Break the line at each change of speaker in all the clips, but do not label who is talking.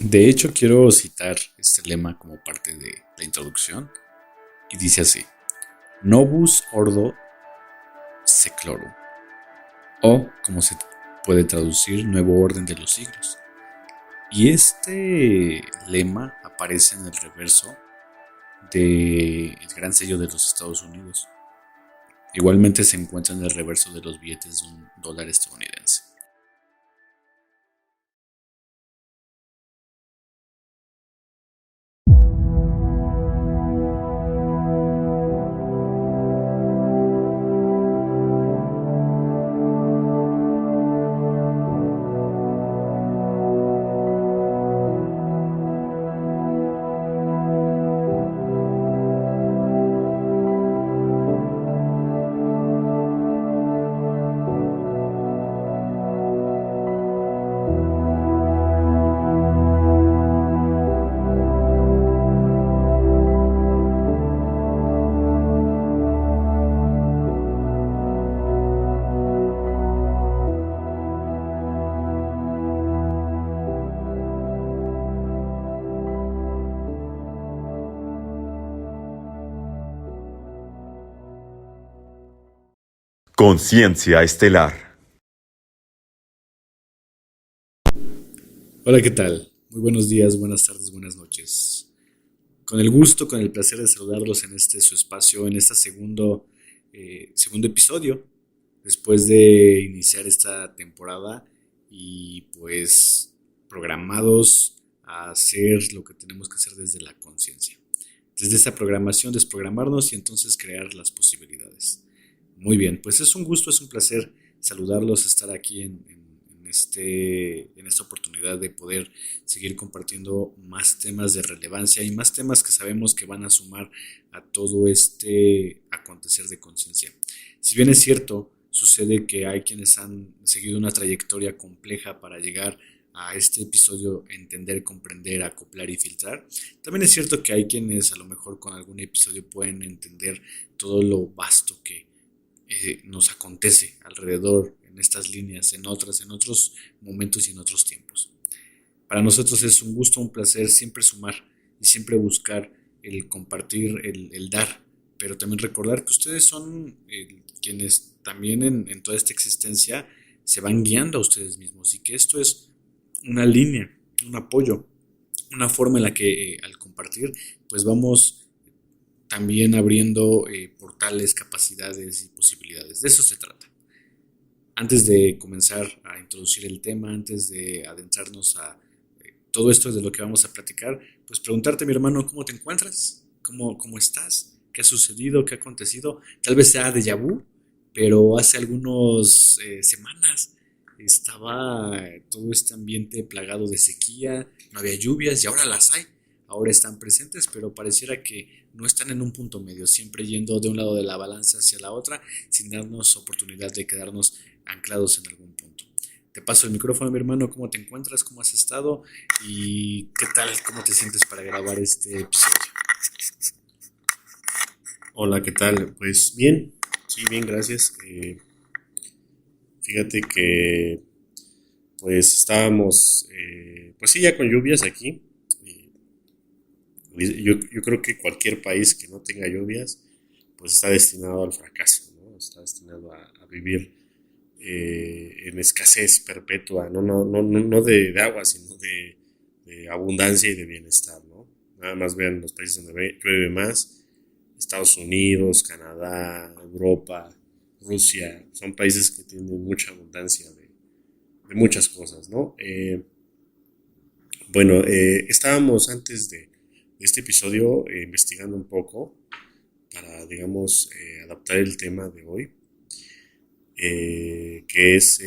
De hecho, quiero citar este lema como parte de la introducción y dice así: Novus Ordo Seclorum, o como se puede traducir, Nuevo Orden de los Siglos. Y este lema aparece en el reverso del gran sello de los Estados Unidos. Igualmente se encuentra en el reverso de los billetes de $1 estadounidense.
Conciencia estelar.
Hola, ¿qué tal? Muy buenos días, buenas tardes, buenas noches. Con el gusto, con el placer de saludarlos en este su espacio, en este segundo episodio, después de iniciar esta temporada y pues programados a hacer lo que tenemos que hacer desde la conciencia. Desde esa programación, desprogramarnos y entonces crear las posibilidades. Muy bien, pues es un gusto, es un placer saludarlos, estar aquí en esta oportunidad de poder seguir compartiendo más temas de relevancia y más temas que sabemos que van a sumar a todo este acontecer de conciencia. Si bien es cierto, sucede que hay quienes han seguido una trayectoria compleja para llegar a este episodio, entender, comprender, acoplar y filtrar. También es cierto que hay quienes a lo mejor con algún episodio pueden entender todo lo vasto que nos acontece alrededor, en estas líneas, en otras, en otros momentos y en otros tiempos. Para nosotros es un gusto, un placer siempre sumar y siempre buscar el compartir, el dar, pero también recordar que ustedes son quienes también en toda esta existencia se van guiando a ustedes mismos y que esto es una línea, un apoyo, una forma en la que al compartir pues vamos también abriendo portales, capacidades y posibilidades. De eso se trata. Antes de comenzar a introducir el tema, antes de adentrarnos a todo esto de lo que vamos a platicar, pues preguntarte, mi hermano, ¿cómo te encuentras? ¿Cómo estás? ¿Qué ha sucedido? ¿Qué ha acontecido? Tal vez sea déjà vu, pero hace algunas semanas estaba todo este ambiente plagado de sequía, no había lluvias y ahora las hay. Ahora están presentes, pero pareciera que no están en un punto medio, siempre yendo de un lado de la balanza hacia la otra, sin darnos oportunidad de quedarnos anclados en algún punto. Te paso el micrófono, mi hermano, ¿cómo te encuentras? ¿Cómo has estado? ¿Y qué tal? ¿Cómo te sientes para grabar este episodio?
Hola, ¿qué tal? Pues bien, sí, bien, gracias. Fíjate que pues estábamos, pues sí, ya con lluvias aquí. Yo creo que cualquier país que no tenga lluvias, pues está destinado al fracaso, ¿no? Está destinado a vivir en escasez perpetua, no de agua, sino de abundancia y de bienestar, ¿no? Nada más vean los países donde llueve más: Estados Unidos, Canadá, Europa, Rusia. Son países que tienen mucha abundancia de muchas cosas, ¿no? Bueno, estábamos antes de este episodio investigando un poco para, digamos, adaptar el tema de hoy, que es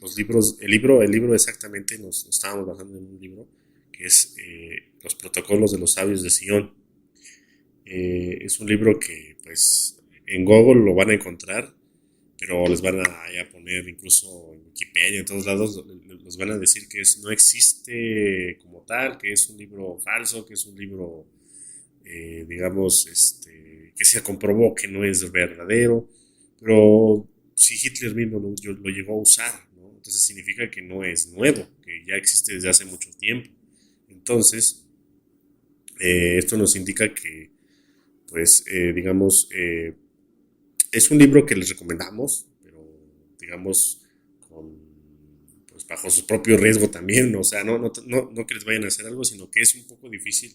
los libros. El libro exactamente, nos estábamos basando en un libro que es Los Protocolos de los Sabios de Sion. Es un libro que, pues, en Google lo van a encontrar, pero les van a poner, incluso en Wikipedia, en todos lados, los van a decir que no existe como tal, que es un libro falso, que es un libro, digamos, que se comprobó que no es verdadero. Pero si Hitler mismo lo llegó a usar, ¿no? Entonces significa que no es nuevo, que ya existe desde hace mucho tiempo. Entonces, esto nos indica que, pues, digamos, es un libro que les recomendamos, pero, digamos, con, pues, bajo su propio riesgo también. O sea, no que les vayan a hacer algo, sino que es un poco difícil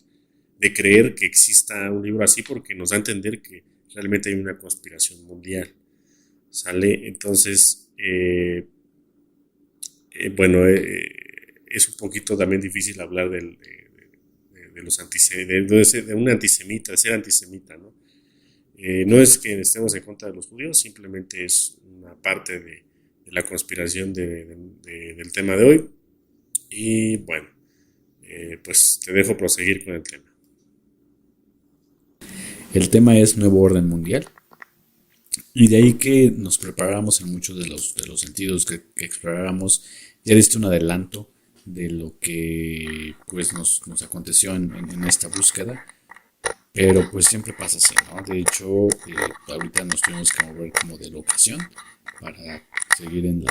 de creer que exista un libro así porque nos da a entender que realmente hay una conspiración mundial. ¿Sale? Entonces, bueno, es un poquito también difícil hablar de los de un antisemita, de ser antisemita, ¿no? No es que estemos en contra de los judíos, simplemente es una parte de la conspiración del tema de hoy. Y bueno, pues te dejo proseguir con el tema.
El tema es nuevo orden mundial. Y de ahí que nos preparáramos en muchos de los sentidos que exploráramos. Ya diste un adelanto de lo que pues nos aconteció en esta búsqueda. Pero pues siempre pasa así, ¿no? De hecho, ahorita nos tuvimos que mover como de locación para seguir en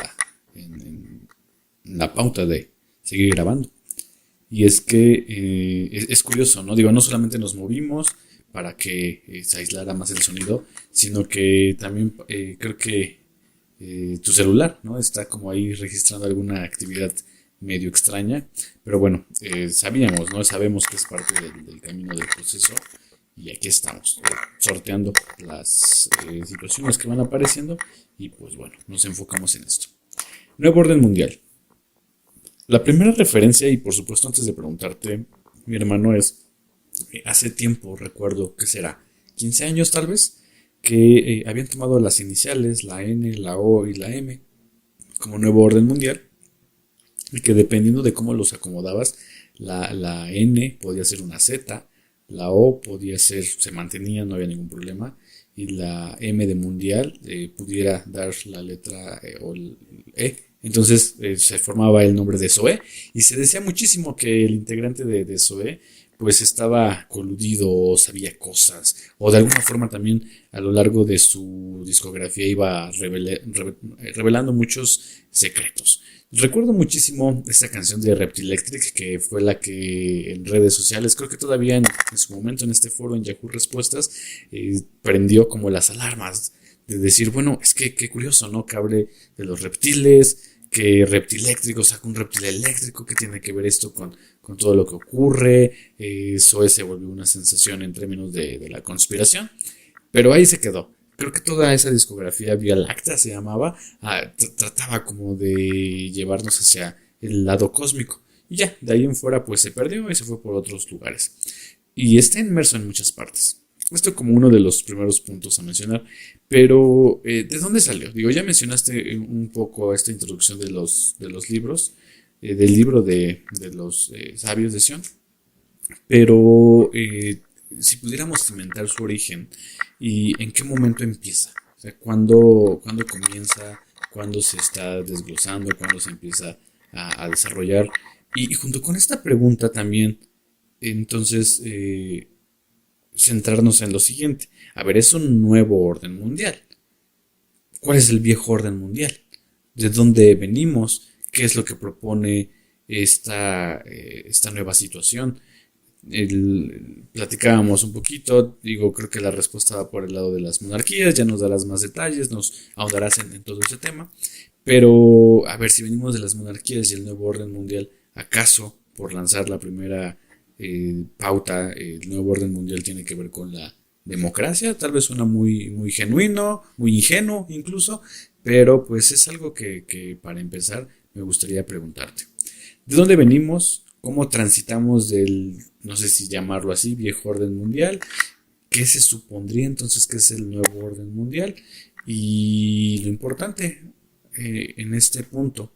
la pauta de seguir grabando. Y es que es curioso, ¿no? Digo, no solamente nos movimos para que se aislara más el sonido, sino que también creo que tu celular, ¿no? Está como ahí registrando alguna actividad medio extraña, pero bueno, sabíamos, ¿no? Sabemos que es parte del camino del proceso y aquí estamos, sorteando las situaciones que van apareciendo y pues bueno, nos enfocamos en esto. Nuevo orden mundial. La primera referencia, y por supuesto antes de preguntarte, mi hermano, es hace tiempo, recuerdo, ¿qué será? 15 años tal vez, que habían tomado las iniciales, la N, la O y la M, como nuevo orden mundial, y que dependiendo de cómo los acomodabas, la N podía ser una Z, la O podía ser, se mantenía, no había ningún problema, y la M de mundial pudiera dar la letra o el E. Entonces se formaba el nombre de SOE y se decía muchísimo que el integrante de SOE pues estaba coludido o sabía cosas o de alguna forma también a lo largo de su discografía iba revelando muchos secretos. Recuerdo muchísimo esta canción de Reptilectric, que fue la que en redes sociales, creo que todavía en su momento en este foro en Yahoo Respuestas, prendió como las alarmas de decir, bueno, es que qué curioso, ¿no? Que hable de los reptiles, que Reptiléctrico saca un reptil eléctrico, que tiene que ver esto con todo lo que ocurre. Eso se volvió una sensación en términos de la conspiración, pero ahí se quedó. Creo que toda esa discografía Vía Láctea se llamaba, trataba como de llevarnos hacia el lado cósmico. Y ya, de ahí en fuera pues se perdió y se fue por otros lugares. Y está inmerso en muchas partes. Esto como uno de los primeros puntos a mencionar. Pero, ¿de dónde salió? Digo, ya mencionaste un poco esta introducción de los libros, del libro de los sabios de Sion. Pero, si pudiéramos cimentar su origen y en qué momento empieza, o sea, cuándo comienza, cuándo se está desglosando, cuándo se empieza a desarrollar. Y junto con esta pregunta también, entonces, centrarnos en lo siguiente. A ver, es un nuevo orden mundial. ¿Cuál es el viejo orden mundial? ¿De dónde venimos? ¿Qué es lo que propone esta nueva situación? Platicábamos un poquito, digo, creo que la respuesta va por el lado de las monarquías, ya nos darás más detalles, nos ahondarás en todo ese tema, pero a ver, si venimos de las monarquías y el nuevo orden mundial, ¿acaso por lanzar la primera pauta, el nuevo orden mundial tiene que ver con la democracia? Tal vez suena muy genuino, muy ingenuo incluso, pero pues es algo que para empezar me gustaría preguntarte. ¿De dónde venimos? ¿Cómo transitamos del, no sé si llamarlo así, viejo orden mundial? ¿Qué se supondría entonces que es el nuevo orden mundial? Y lo importante en este punto,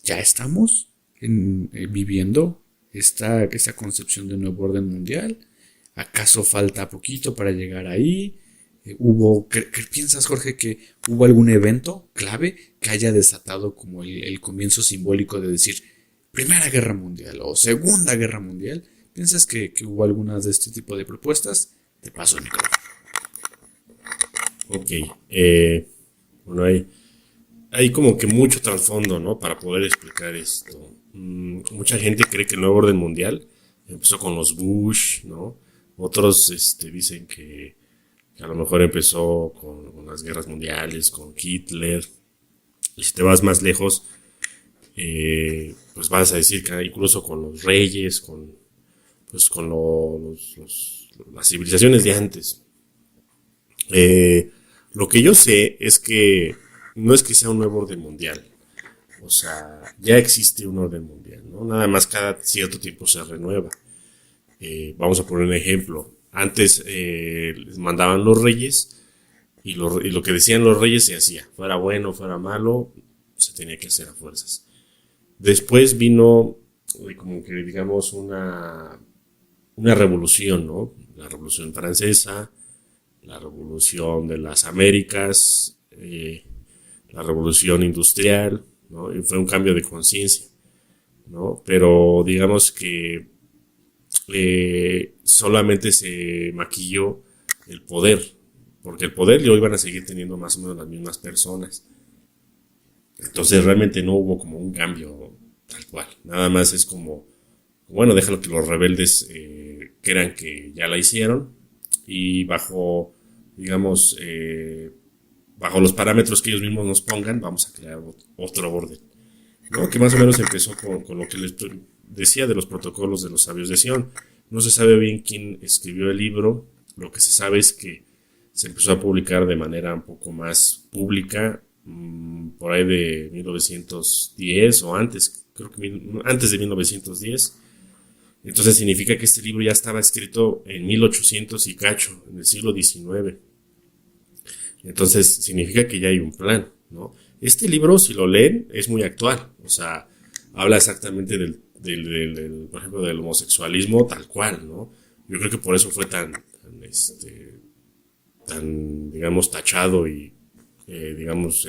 ¿ya estamos viviendo esta concepción de nuevo orden mundial? ¿Acaso falta poquito para llegar ahí? ¿Qué piensas, Jorge, que hubo algún evento clave que haya desatado como el comienzo simbólico de decir Primera Guerra Mundial o Segunda Guerra Mundial? ¿Piensas que hubo algunas de este tipo de propuestas? Te paso el micrófono.
Ok, bueno, hay como que mucho trasfondo, ¿no? Para poder explicar esto. mucha gente cree que el nuevo orden mundial empezó con los Bush, ¿no? Otros dicen que a lo mejor empezó con las guerras mundiales, con Hitler. Y si te vas más lejos, pues vas a decir que incluso con los reyes, con las civilizaciones de antes. Lo que yo sé es que no es que sea un nuevo orden mundial. O sea, ya existe un orden mundial, ¿no? Nada más cada cierto tiempo se renueva. Vamos a poner un ejemplo. Antes les mandaban los reyes y lo que decían los reyes se hacía. Fuera bueno, fuera malo, se tenía que hacer a fuerzas. Después vino como que digamos una revolución, ¿no? La revolución francesa, la revolución de las Américas, la revolución industrial, ¿no? Y fue un cambio de conciencia, ¿no? Pero digamos que solamente se maquilló el poder, porque el poder lo iban a seguir teniendo más o menos las mismas personas. Entonces realmente no hubo como un cambio tal cual. Nada más es como, bueno, déjalo que los rebeldes crean que ya la hicieron y bajo, digamos, bajo los parámetros que ellos mismos nos pongan, vamos a crear otro orden, ¿no? Que más o menos empezó con lo que les decía de los protocolos de los sabios de Sion. No se sabe bien quién escribió el libro. Lo que se sabe es que se empezó a publicar de manera un poco más pública por ahí de 1910 o antes, creo que antes de 1910. Entonces significa que este libro ya estaba escrito en 1800 y cacho, en el siglo XIX. Entonces significa que ya hay un plan, ¿no? Este libro, si lo leen, es muy actual. O sea, habla exactamente por ejemplo, del homosexualismo tal cual, ¿no? Yo creo que por eso fue tan digamos, tachado y, digamos,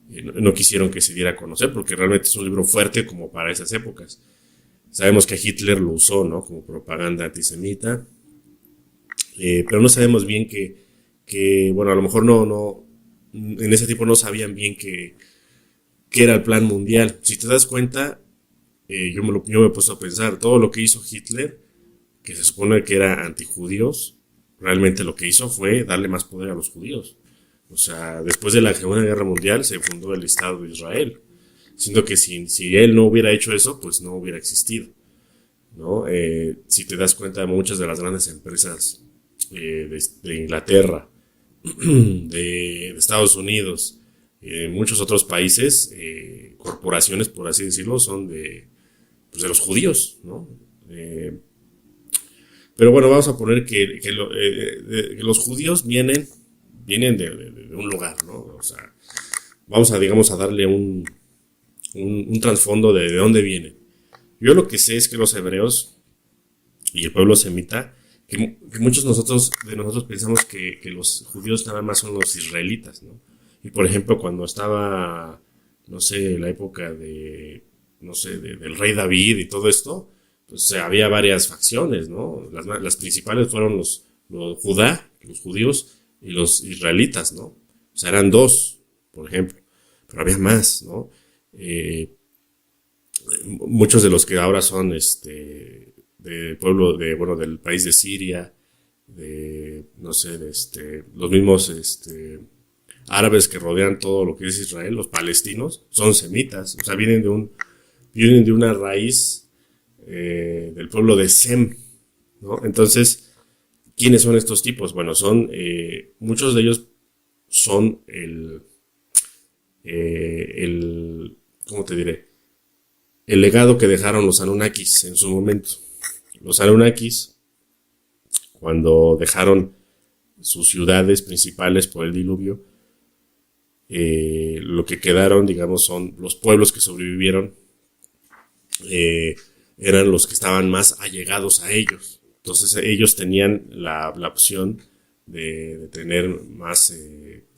no quisieron que se diera a conocer, porque realmente es un libro fuerte como para esas épocas. Sabemos que Hitler lo usó, ¿no? Como propaganda antisemita, pero no sabemos bien bueno, a lo mejor en ese tiempo no sabían bien que era el plan mundial. Si te das cuenta, yo me he puesto a pensar, todo lo que hizo Hitler, que se supone que era antijudíos, realmente lo que hizo fue darle más poder a los judíos. O sea, después de la Segunda Guerra Mundial se fundó el Estado de Israel, siendo que si él no hubiera hecho eso, pues no hubiera existido, ¿no? Si te das cuenta, muchas de las grandes empresas de Inglaterra, de Estados Unidos, muchos otros países, corporaciones, por así decirlo, son de los judíos, ¿no? Pero bueno, vamos a poner que los judíos vienen de un lugar, ¿no? O sea, vamos a, digamos, a darle un trasfondo de dónde vienen. Yo lo que sé es que los hebreos y el pueblo semita, que muchos de nosotros pensamos que los judíos nada más son los israelitas, ¿no? Y por ejemplo, cuando estaba, no sé, la época del rey David y todo esto, pues había varias facciones, ¿no? Las principales fueron los Judá, los judíos, y los israelitas, ¿no? O sea, eran dos, por ejemplo, pero había más, ¿no? Muchos de los que ahora son del pueblo del país de Siria, no sé, los mismos árabes que rodean todo lo que es Israel, los palestinos, son semitas, o sea, vienen de una raíz del pueblo de Sem, ¿no? Entonces, ¿quiénes son estos tipos? Bueno, muchos de ellos son ¿cómo te diré? El legado que dejaron los Anunnakis en su momento. Los Anunnakis, cuando dejaron sus ciudades principales por el diluvio, lo que quedaron, digamos, son los pueblos que sobrevivieron, eran los que estaban más allegados a ellos. Entonces ellos tenían la opción de tener más,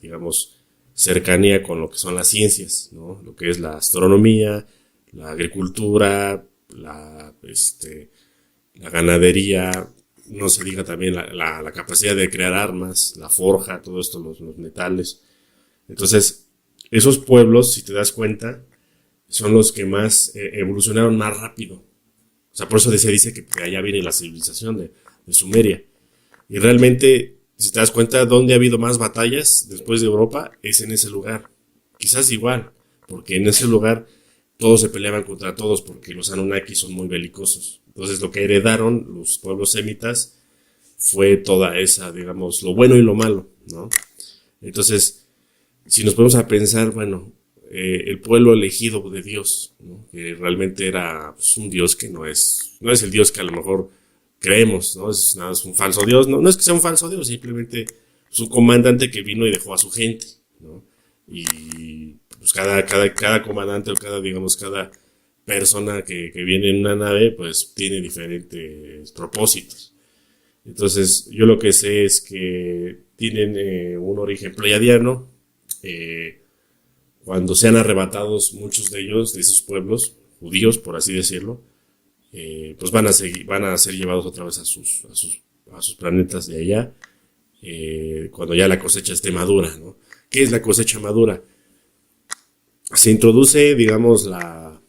digamos, cercanía con lo que son las ciencias, ¿no? Lo que es la astronomía, la agricultura, la ganadería, no se diga también la capacidad de crear armas, la forja, todo esto, los metales. Entonces, esos pueblos, si te das cuenta, son los que más evolucionaron más rápido. O sea, por eso se dice que allá viene la civilización de Sumeria. Y realmente, si te das cuenta, ¿dónde ha habido más batallas después de Europa? Es en ese lugar. Quizás igual, porque en ese lugar todos se peleaban contra todos, porque los Anunnaki son muy belicosos. Entonces, lo que heredaron los pueblos semitas fue toda esa, digamos, lo bueno y lo malo, ¿no? Entonces, si nos ponemos a pensar, bueno, el pueblo elegido de Dios, ¿no? Que realmente era pues, un Dios que no es el Dios que a lo mejor creemos, ¿no? Es un falso Dios, no es que sea un falso Dios, simplemente es un comandante que vino y dejó a su gente, ¿no? Y pues cada comandante o cada persona que viene en una nave, pues tiene diferentes propósitos. Entonces, yo lo que sé es que tienen un origen pleiadiano. Cuando sean arrebatados muchos de ellos, de esos pueblos, judíos, por así decirlo, pues van a ser llevados otra vez a sus planetas de allá, cuando ya la cosecha esté madura, ¿no? ¿Qué es la cosecha madura? Se introduce, digamos, a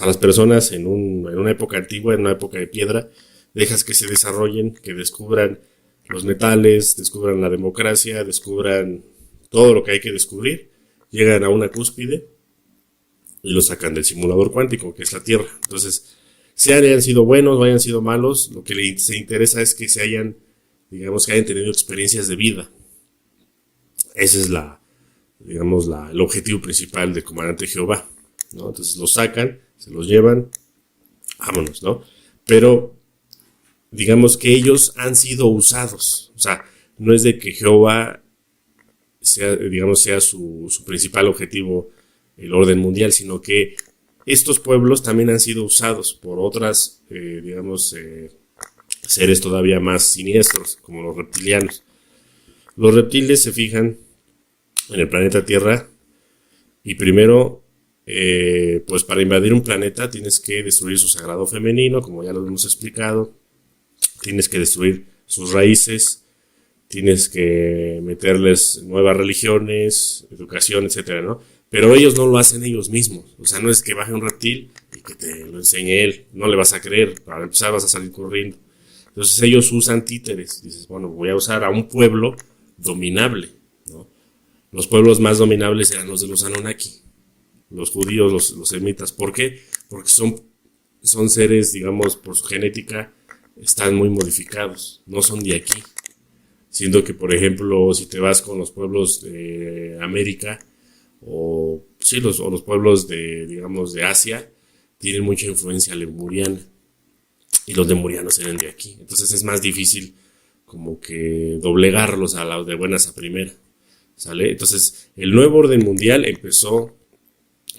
las personas en una época antigua, en una época de piedra, dejas que se desarrollen, que descubran los metales, descubran la democracia, descubran todo lo que hay que descubrir, llegan a una cúspide y lo sacan del simulador cuántico, que es la Tierra. Entonces, hayan sido buenos o hayan sido malos, lo que les interesa es que digamos, que hayan tenido experiencias de vida. Ese es el objetivo principal del comandante Jehová, ¿no? Entonces los sacan, se los llevan, vámonos, ¿no? Pero digamos que ellos han sido usados, o sea, no es de que Jehová sea su principal objetivo el orden mundial, sino que estos pueblos también han sido usados por otras, seres todavía más siniestros, como los reptilianos. Los reptiles se fijan en el planeta Tierra y primero, pues para invadir un planeta tienes que destruir su sagrado femenino, como ya lo hemos explicado, tienes que destruir sus raíces, tienes que meterles nuevas religiones, educación, etcétera, ¿no? Pero ellos no lo hacen ellos mismos. O sea, no es que baje un reptil y que te lo enseñe él. No le vas a creer. Para empezar vas a salir corriendo. Entonces ellos usan títeres. Dices, bueno, voy a usar a un pueblo dominable, ¿no? Los pueblos más dominables eran los de los Anunnaki. Los judíos, los semitas. ¿Por qué? Porque son seres, digamos, por su genética, están muy modificados. No son de aquí. Siendo que, por ejemplo, si te vas con los pueblos de América, o los pueblos de Asia, tienen mucha influencia lemuriana. Y los lemurianos eran de aquí. Entonces es más difícil como que doblegarlos a la de buenas a primera. ¿Sale? Entonces, el nuevo orden mundial empezó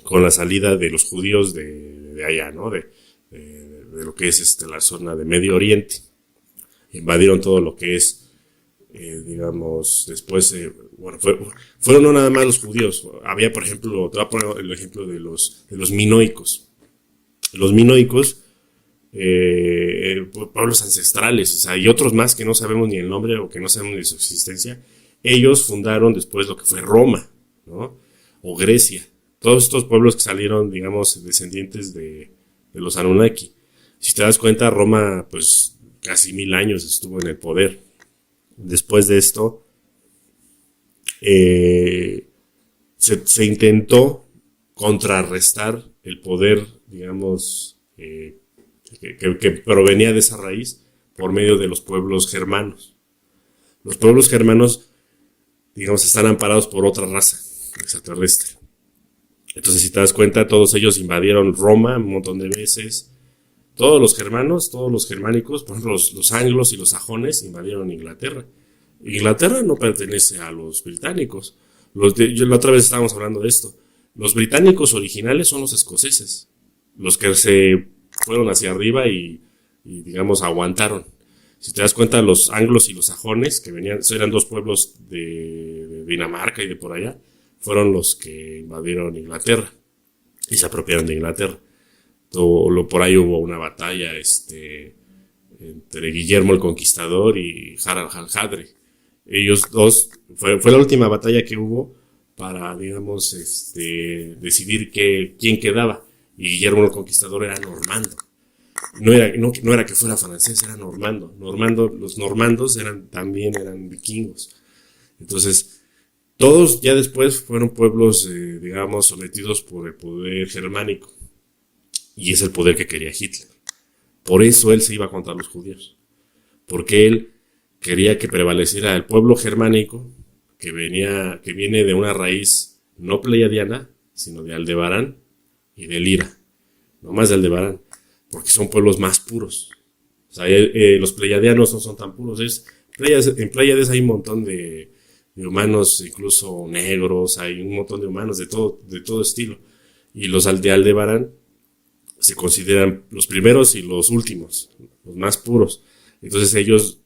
con la salida de los judíos de allá, ¿no? De lo que es la zona de Medio Oriente. Invadieron todo lo que es después, fueron no nada más los judíos. Había, por ejemplo, te voy a poner el ejemplo de los minoicos. Los minoicos, pueblos ancestrales, o sea, y otros más que no sabemos ni el nombre o que no sabemos ni su existencia. Ellos fundaron después lo que fue Roma, ¿no? O Grecia. Todos estos pueblos que salieron, digamos, descendientes de los Anunnaki. Si te das cuenta, Roma, pues, casi 1000 años estuvo en el poder. Después de esto, se intentó contrarrestar el poder, digamos, que provenía de esa raíz por medio de los pueblos germanos. Los pueblos germanos, digamos, están amparados por otra raza extraterrestre. Entonces, si te das cuenta, todos ellos invadieron Roma un montón de veces. Todos los germanos, todos los germánicos, por ejemplo, los anglos y los sajones invadieron Inglaterra. Inglaterra no pertenece a los británicos. La otra vez estábamos hablando de esto. Los británicos originales son los escoceses, los que se fueron hacia arriba y digamos, aguantaron. Si te das cuenta, los anglos y los sajones, que eran dos pueblos de Dinamarca y de por allá, fueron los que invadieron Inglaterra y se apropiaron de Inglaterra. Por ahí hubo una batalla entre Guillermo el Conquistador y Harald Hardrade. Ellos dos, fue la última batalla que hubo para digamos, decidir quién quedaba. Y Guillermo el Conquistador era normando. No era que fuera francés, era normando. Los normandos también eran vikingos. Entonces, todos ya después fueron pueblos, digamos, sometidos por el poder germánico. Y es el poder que quería Hitler. Por eso él se iba contra los judíos. Porque él quería que prevaleciera el pueblo germánico, que viene de una raíz no pleiadiana, sino de Aldebarán y de Lira. No más de Aldebarán, porque son pueblos más puros. O sea, los pleiadianos no son tan puros. En Pleiades hay un montón de humanos, incluso negros, hay un montón de humanos de todo estilo. Y los de Aldebarán se consideran los primeros y los últimos, los más puros. Entonces ellos,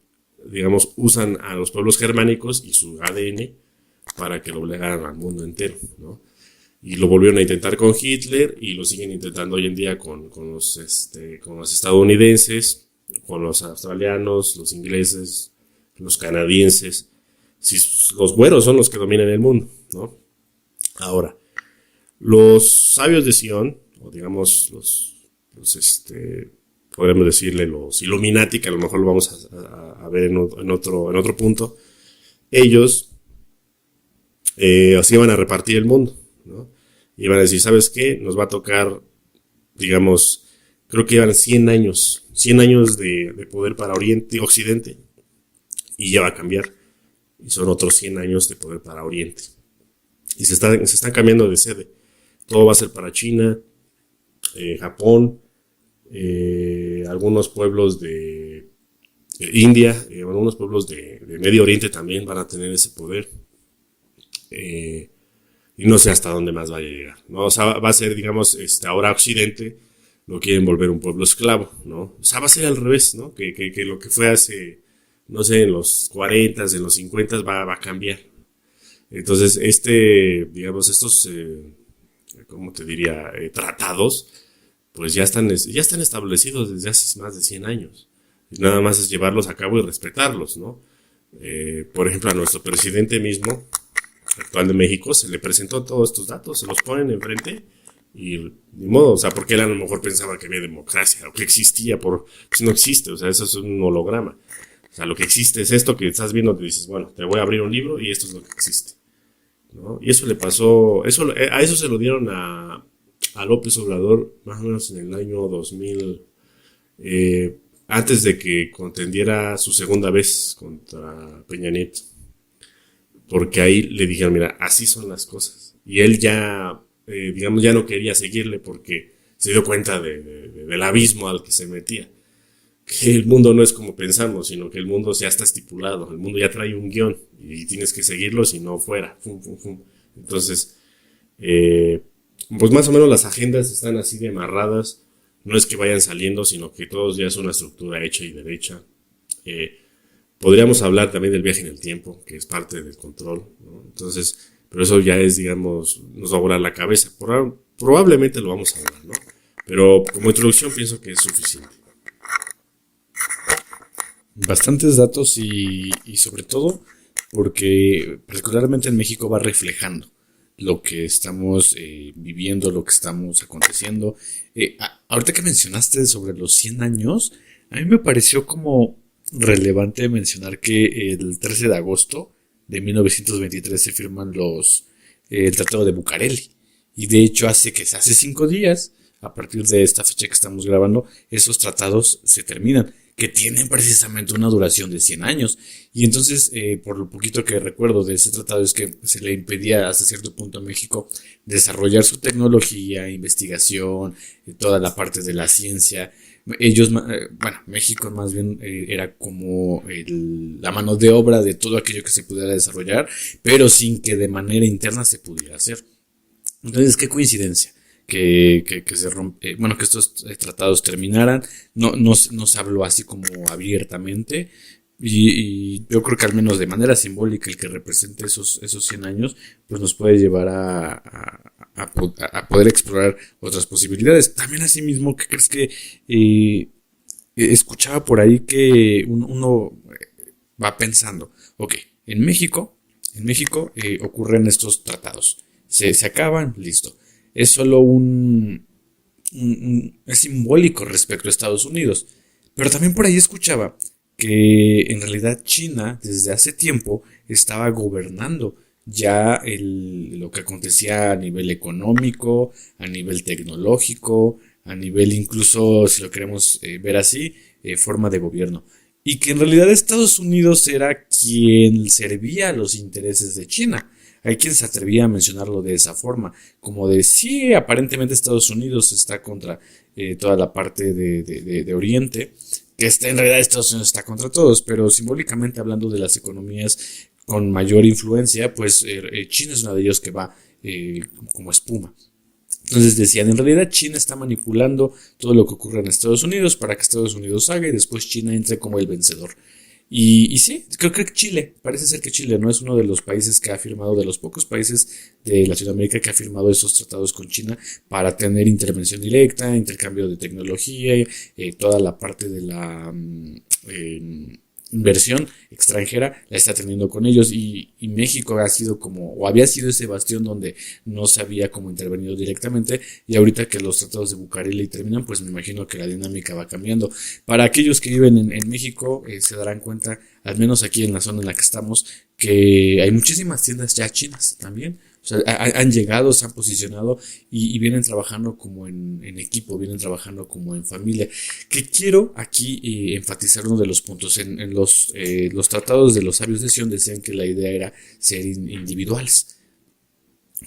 digamos, usan a los pueblos germánicos y su ADN para que lo legaran al mundo entero, ¿no? Y lo volvieron a intentar con Hitler y lo siguen intentando hoy en día con los estadounidenses, con los australianos, los ingleses, los canadienses. Si los güeros son los que dominan el mundo, ¿no? Ahora, los sabios de Sion, o digamos podríamos decirle los Illuminati, que a lo mejor lo vamos a ver en otro punto, ellos así iban a repartir el mundo, ¿no? Y iban a decir, ¿sabes qué? Nos va a tocar, digamos, creo que iban 100 años de poder para Oriente y Occidente, y ya va a cambiar, y son otros 100 años de poder para Oriente. Y se están cambiando de sede. Todo va a ser para China, Japón, algunos pueblos de India, algunos pueblos de Medio Oriente también van a tener ese poder. Y no sé hasta dónde más vaya a llegar, ¿no? O sea, va a ser, digamos, ahora Occidente lo quieren volver un pueblo esclavo, ¿no? O sea, va a ser al revés, ¿no? Que lo que fue hace, no sé, en los 40, en los 50 va a cambiar. Entonces, digamos, estos, ¿cómo te diría? Tratados, pues ya están establecidos desde hace más de 100 años. Y nada más es llevarlos a cabo y respetarlos, ¿no? Por ejemplo, a nuestro presidente mismo, actual de México, se le presentó todos estos datos, se los ponen enfrente y ni modo, o sea, porque él a lo mejor pensaba que había democracia o que existía, pues no existe, o sea, eso es un holograma. O sea, lo que existe es esto que estás viendo, te dices, bueno, te voy a abrir un libro y esto es lo que existe, ¿no? Y eso le pasó, a eso se lo dieron a López Obrador más o menos en el año 2000, antes de que contendiera su segunda vez contra Peña Nieto. Porque ahí le dijeron, mira, así son las cosas. Y él ya, digamos, ya no quería seguirle porque se dio cuenta del abismo al que se metía. Que el mundo no es como pensamos, sino que el mundo ya está estipulado. El mundo ya trae un guión y tienes que seguirlo, si no fuera. Entonces, pues más o menos las agendas están así de amarradas. No es que vayan saliendo, sino que todos ya es una estructura hecha y derecha. Podríamos hablar también del viaje en el tiempo, que es parte del control, ¿no? Entonces, pero eso ya es, digamos, nos va a volar la cabeza. Probablemente lo vamos a hablar, ¿no? Pero como introducción pienso que es suficiente.
Bastantes datos y sobre todo porque particularmente en México va reflejando lo que estamos viviendo, lo que estamos aconteciendo. Ahorita que mencionaste sobre los 100 años, a mí me pareció como relevante mencionar que el 13 de agosto de 1923 se firman el Tratado de Bucareli. Y de hecho hace 5 días, a partir de esta fecha que estamos grabando, esos tratados se terminan, que tienen precisamente una duración de 100 años. Y entonces, por lo poquito que recuerdo de ese tratado, es que se le impedía hasta cierto punto a México desarrollar su tecnología, investigación, toda la parte de la ciencia. Ellos, México más bien era como la mano de obra de todo aquello que se pudiera desarrollar, pero sin que de manera interna se pudiera hacer. Entonces, qué coincidencia que se rompe, que estos tratados terminaran. No se habló así como abiertamente. Y yo creo que al menos de manera simbólica el que represente esos 100 años pues nos puede llevar a poder explorar otras posibilidades. También asimismo, ¿qué crees que escuchaba por ahí que uno va pensando? Ok, en México En México ocurren estos tratados. Se acaban, listo. Es solo es simbólico respecto a Estados Unidos. Pero también por ahí escuchaba que en realidad China desde hace tiempo estaba gobernando ya lo que acontecía a nivel económico, a nivel tecnológico, a nivel incluso, si lo queremos ver así, forma de gobierno. Y que en realidad Estados Unidos era quien servía a los intereses de China. Hay quien se atrevía a mencionarlo de esa forma, como de sí, aparentemente Estados Unidos está contra toda la parte de Oriente, que está, en realidad Estados Unidos está contra todos, pero simbólicamente hablando de las economías con mayor influencia, pues China es uno de ellos que va como espuma. Entonces decían, en realidad China está manipulando todo lo que ocurre en Estados Unidos para que Estados Unidos haga y después China entre como el vencedor. Y sí, creo que Chile, parece ser que Chile no es uno de los países que ha firmado, de los pocos países de Latinoamérica que ha firmado esos tratados con China para tener intervención directa, intercambio de tecnología, toda la parte de la inversión extranjera la está teniendo con ellos y México ha sido como, o había sido ese bastión donde no se había como intervenido directamente y ahorita que los tratados de Bucareli terminan, pues me imagino que la dinámica va cambiando. Para aquellos que viven en México se darán cuenta, al menos aquí en la zona en la que estamos, que hay muchísimas tiendas ya chinas también. O sea, han llegado, se han posicionado y vienen trabajando como en equipo, vienen trabajando como en familia. Que quiero aquí enfatizar uno de los puntos. En los tratados de los sabios de Sion decían que la idea era ser individuales.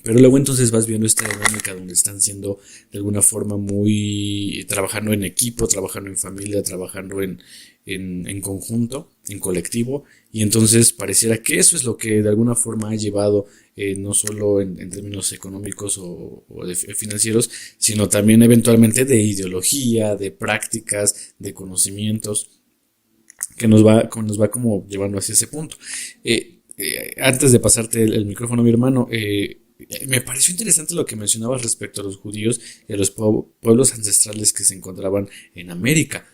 Pero luego entonces vas viendo esta dinámica donde están siendo de alguna forma muy trabajando en equipo, trabajando en familia, trabajando en conjunto, en colectivo, y entonces pareciera que eso es lo que de alguna forma ha llevado no solo en términos económicos o financieros, sino también eventualmente de ideología, de prácticas, de conocimientos, que nos va como llevando hacia ese punto. Antes de pasarte el micrófono, mi hermano, me pareció interesante lo que mencionabas respecto a los judíos y a los pueblos ancestrales que se encontraban en América.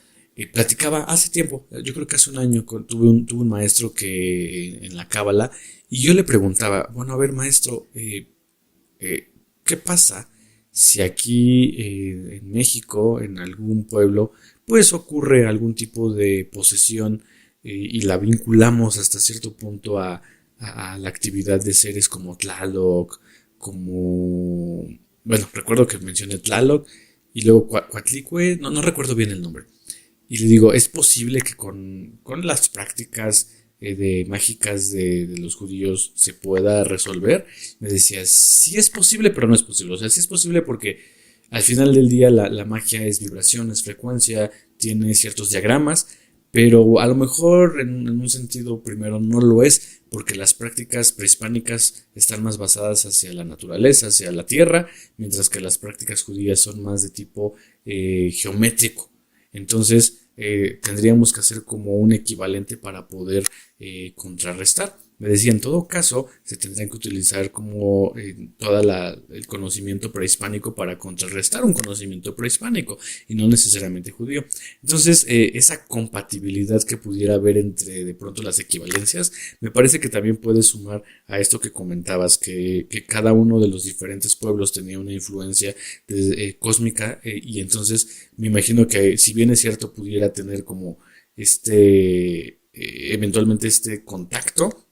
Platicaba hace tiempo, yo creo que hace un año, tuve un maestro que en la Cábala y yo le preguntaba, bueno, a ver maestro, ¿qué pasa si aquí en México, en algún pueblo, pues ocurre algún tipo de posesión y la vinculamos hasta cierto punto a la actividad de seres como Tlaloc, como... Bueno, recuerdo que mencioné Tlaloc y luego Coatlicue, no recuerdo bien el nombre. Y le digo, ¿es posible que con las prácticas de mágicas de los judíos se pueda resolver? Me decía, sí es posible, pero no es posible. O sea, sí es posible porque al final del día la magia es vibración, es frecuencia, tiene ciertos diagramas, pero a lo mejor en un sentido primero no lo es, porque las prácticas prehispánicas están más basadas hacia la naturaleza, hacia la tierra, mientras que las prácticas judías son más de tipo geométrico. Entonces, tendríamos que hacer como un equivalente para poder contrarrestar. Me decía, en todo caso, se tendrían que utilizar como todo el conocimiento prehispánico para contrarrestar un conocimiento prehispánico y no necesariamente judío. Entonces, esa compatibilidad que pudiera haber entre de pronto las equivalencias, me parece que también puede sumar a esto que comentabas, que cada uno de los diferentes pueblos tenía una influencia cósmica y entonces me imagino que si bien es cierto pudiera tener como eventualmente este contacto,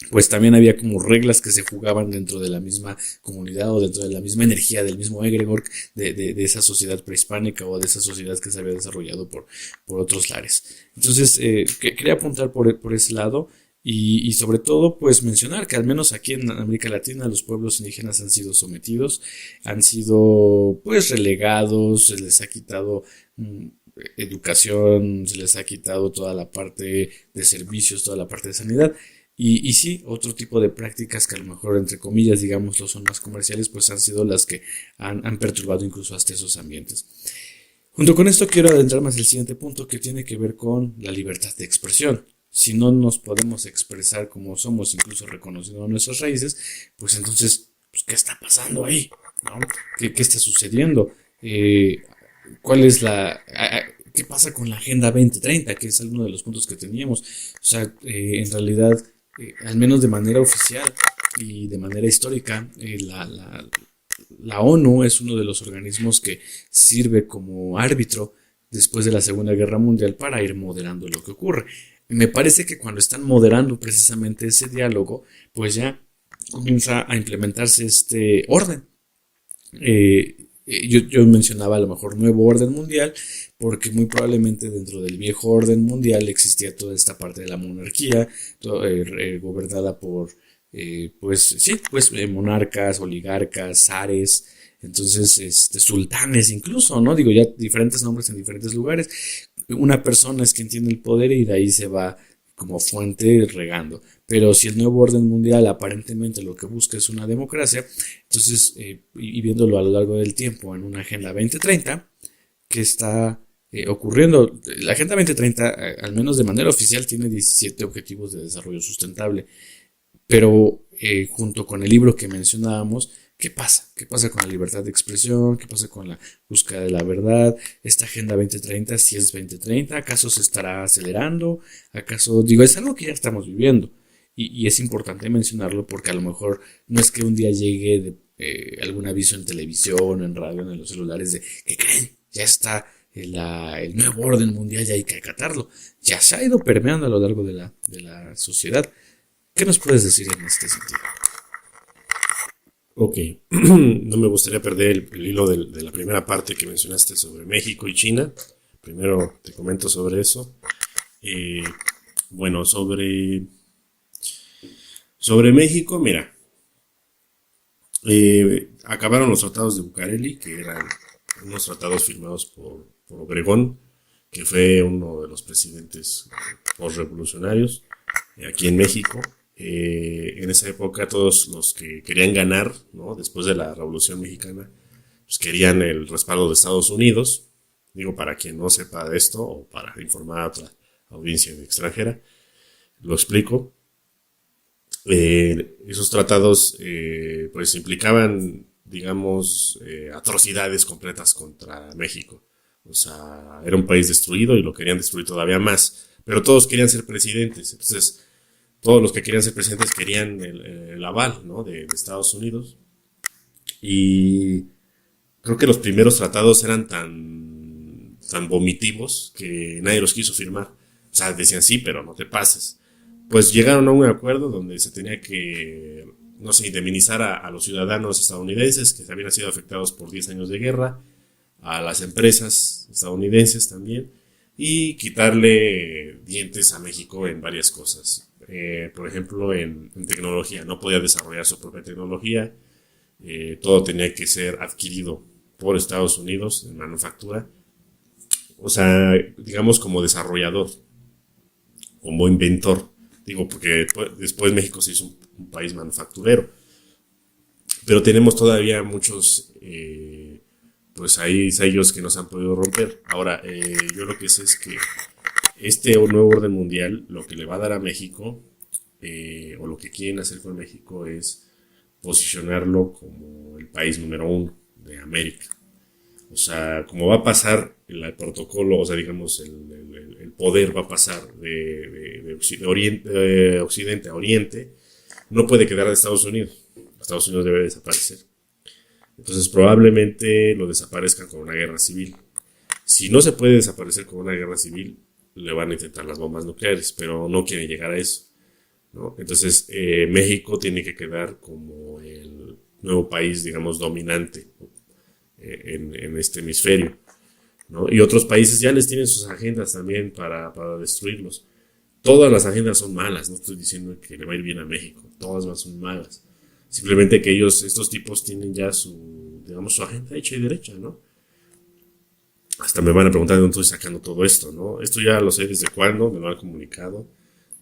pues también había como reglas que se jugaban dentro de la misma comunidad o dentro de la misma energía del mismo egregor de esa sociedad prehispánica o de esa sociedad que se había desarrollado por otros lares. Entonces, quería apuntar por ese lado y sobre todo pues mencionar que al menos aquí en América Latina los pueblos indígenas han sido sometidos, han sido pues relegados, se les ha quitado educación, se les ha quitado toda la parte de servicios, toda la parte de sanidad. Y sí, otro tipo de prácticas que a lo mejor, entre comillas, digamos, son más comerciales, pues han sido las que han perturbado incluso hasta esos ambientes. Junto con esto quiero adentrar más el siguiente punto que tiene que ver con la libertad de expresión. Si no nos podemos expresar como somos, incluso reconociendo nuestras raíces, pues entonces, pues, ¿qué está pasando ahí? ¿No? ¿Qué está sucediendo? ¿Cuál es qué pasa con la Agenda 2030? Que es uno de los puntos que teníamos. O sea, en realidad al menos de manera oficial y de manera histórica, la ONU es uno de los organismos que sirve como árbitro después de la Segunda Guerra Mundial para ir moderando lo que ocurre. Me parece que cuando están moderando precisamente ese diálogo, pues ya comienza a implementarse este orden. Yo mencionaba a lo mejor nuevo orden mundial, porque muy probablemente dentro del viejo orden mundial existía toda esta parte de la monarquía, gobernada por, pues sí, pues monarcas, oligarcas, zares, entonces, sultanes incluso, ¿no? Digo, ya diferentes nombres en diferentes lugares. Una persona es quien tiene el poder y de ahí se va como fuente regando. Pero si el nuevo orden mundial aparentemente lo que busca es una democracia, entonces, y viéndolo a lo largo del tiempo en una Agenda 2030, que está ocurriendo, la Agenda 2030, al menos de manera oficial, tiene 17 objetivos de desarrollo sustentable. Pero junto con el libro que mencionábamos, ¿qué pasa? ¿Qué pasa con la libertad de expresión? ¿Qué pasa con la búsqueda de la verdad? Esta Agenda 2030, si es 2030, ¿acaso se estará acelerando? ¿Acaso, digo, es algo que ya estamos viviendo? Y es importante mencionarlo porque a lo mejor no es que un día llegue algún aviso en televisión, en radio, en los celulares de ¿qué creen? Ya está el nuevo orden mundial, ya hay que acatarlo. Ya se ha ido permeando a lo largo de la sociedad. ¿Qué nos puedes decir en este sentido?
Ok, no me gustaría perder el hilo de la primera parte que mencionaste sobre México y China. Primero te comento sobre eso. Eh, bueno, sobre México, mira, acabaron los tratados de Bucareli, que eran unos tratados firmados por Obregón, que fue uno de los presidentes postrevolucionarios aquí en México. En esa época todos los que querían ganar, ¿no? Después de la Revolución Mexicana, pues querían el respaldo de Estados Unidos. Digo, para quien no sepa de esto o para informar a otra audiencia extranjera, lo explico. Esos tratados pues implicaban, digamos, atrocidades completas contra México. O sea, era un país destruido y lo querían destruir todavía más. Pero todos querían ser presidentes. Entonces, todos los que querían ser presidentes querían el aval, ¿no? de Estados Unidos. Y creo que los primeros tratados eran tan vomitivos que nadie los quiso firmar. O sea, decían sí, pero no te pases. Pues llegaron a un acuerdo donde se tenía que, no sé, indemnizar a los ciudadanos estadounidenses que habían sido afectados por 10 años de guerra, a las empresas estadounidenses también, y quitarle dientes a México en varias cosas. Por ejemplo, en tecnología, no podía desarrollar su propia tecnología, todo tenía que ser adquirido por Estados Unidos en manufactura, o sea, digamos como desarrollador, como inventor, digo, porque después México se hizo un país manufacturero, pero tenemos todavía muchos, pues ahí sellos que nos han podido romper. Ahora, yo lo que sé es que este nuevo orden mundial lo que le va a dar a México, o lo que quieren hacer con México es posicionarlo como el país número uno de América. O sea, como va a pasar el protocolo, o sea, digamos, el poder va a pasar de Occidente a Oriente, no puede quedar de Estados Unidos. Estados Unidos debe desaparecer. Entonces probablemente lo desaparezcan con una guerra civil. Si no se puede desaparecer con una guerra civil, le van a intentar las bombas nucleares, pero no quieren llegar a eso, ¿no? Entonces México tiene que quedar como el nuevo país, digamos, dominante en este hemisferio, ¿no? Y otros países ya les tienen sus agendas también para destruirlos. Todas las agendas son malas, no estoy diciendo que le va a ir bien a México, todas son malas. Simplemente que estos tipos tienen ya digamos, su agenda hecha y derecha, ¿no? Hasta me van a preguntar de dónde estoy sacando todo esto, ¿no? Esto ya lo sé desde cuándo, me lo han comunicado,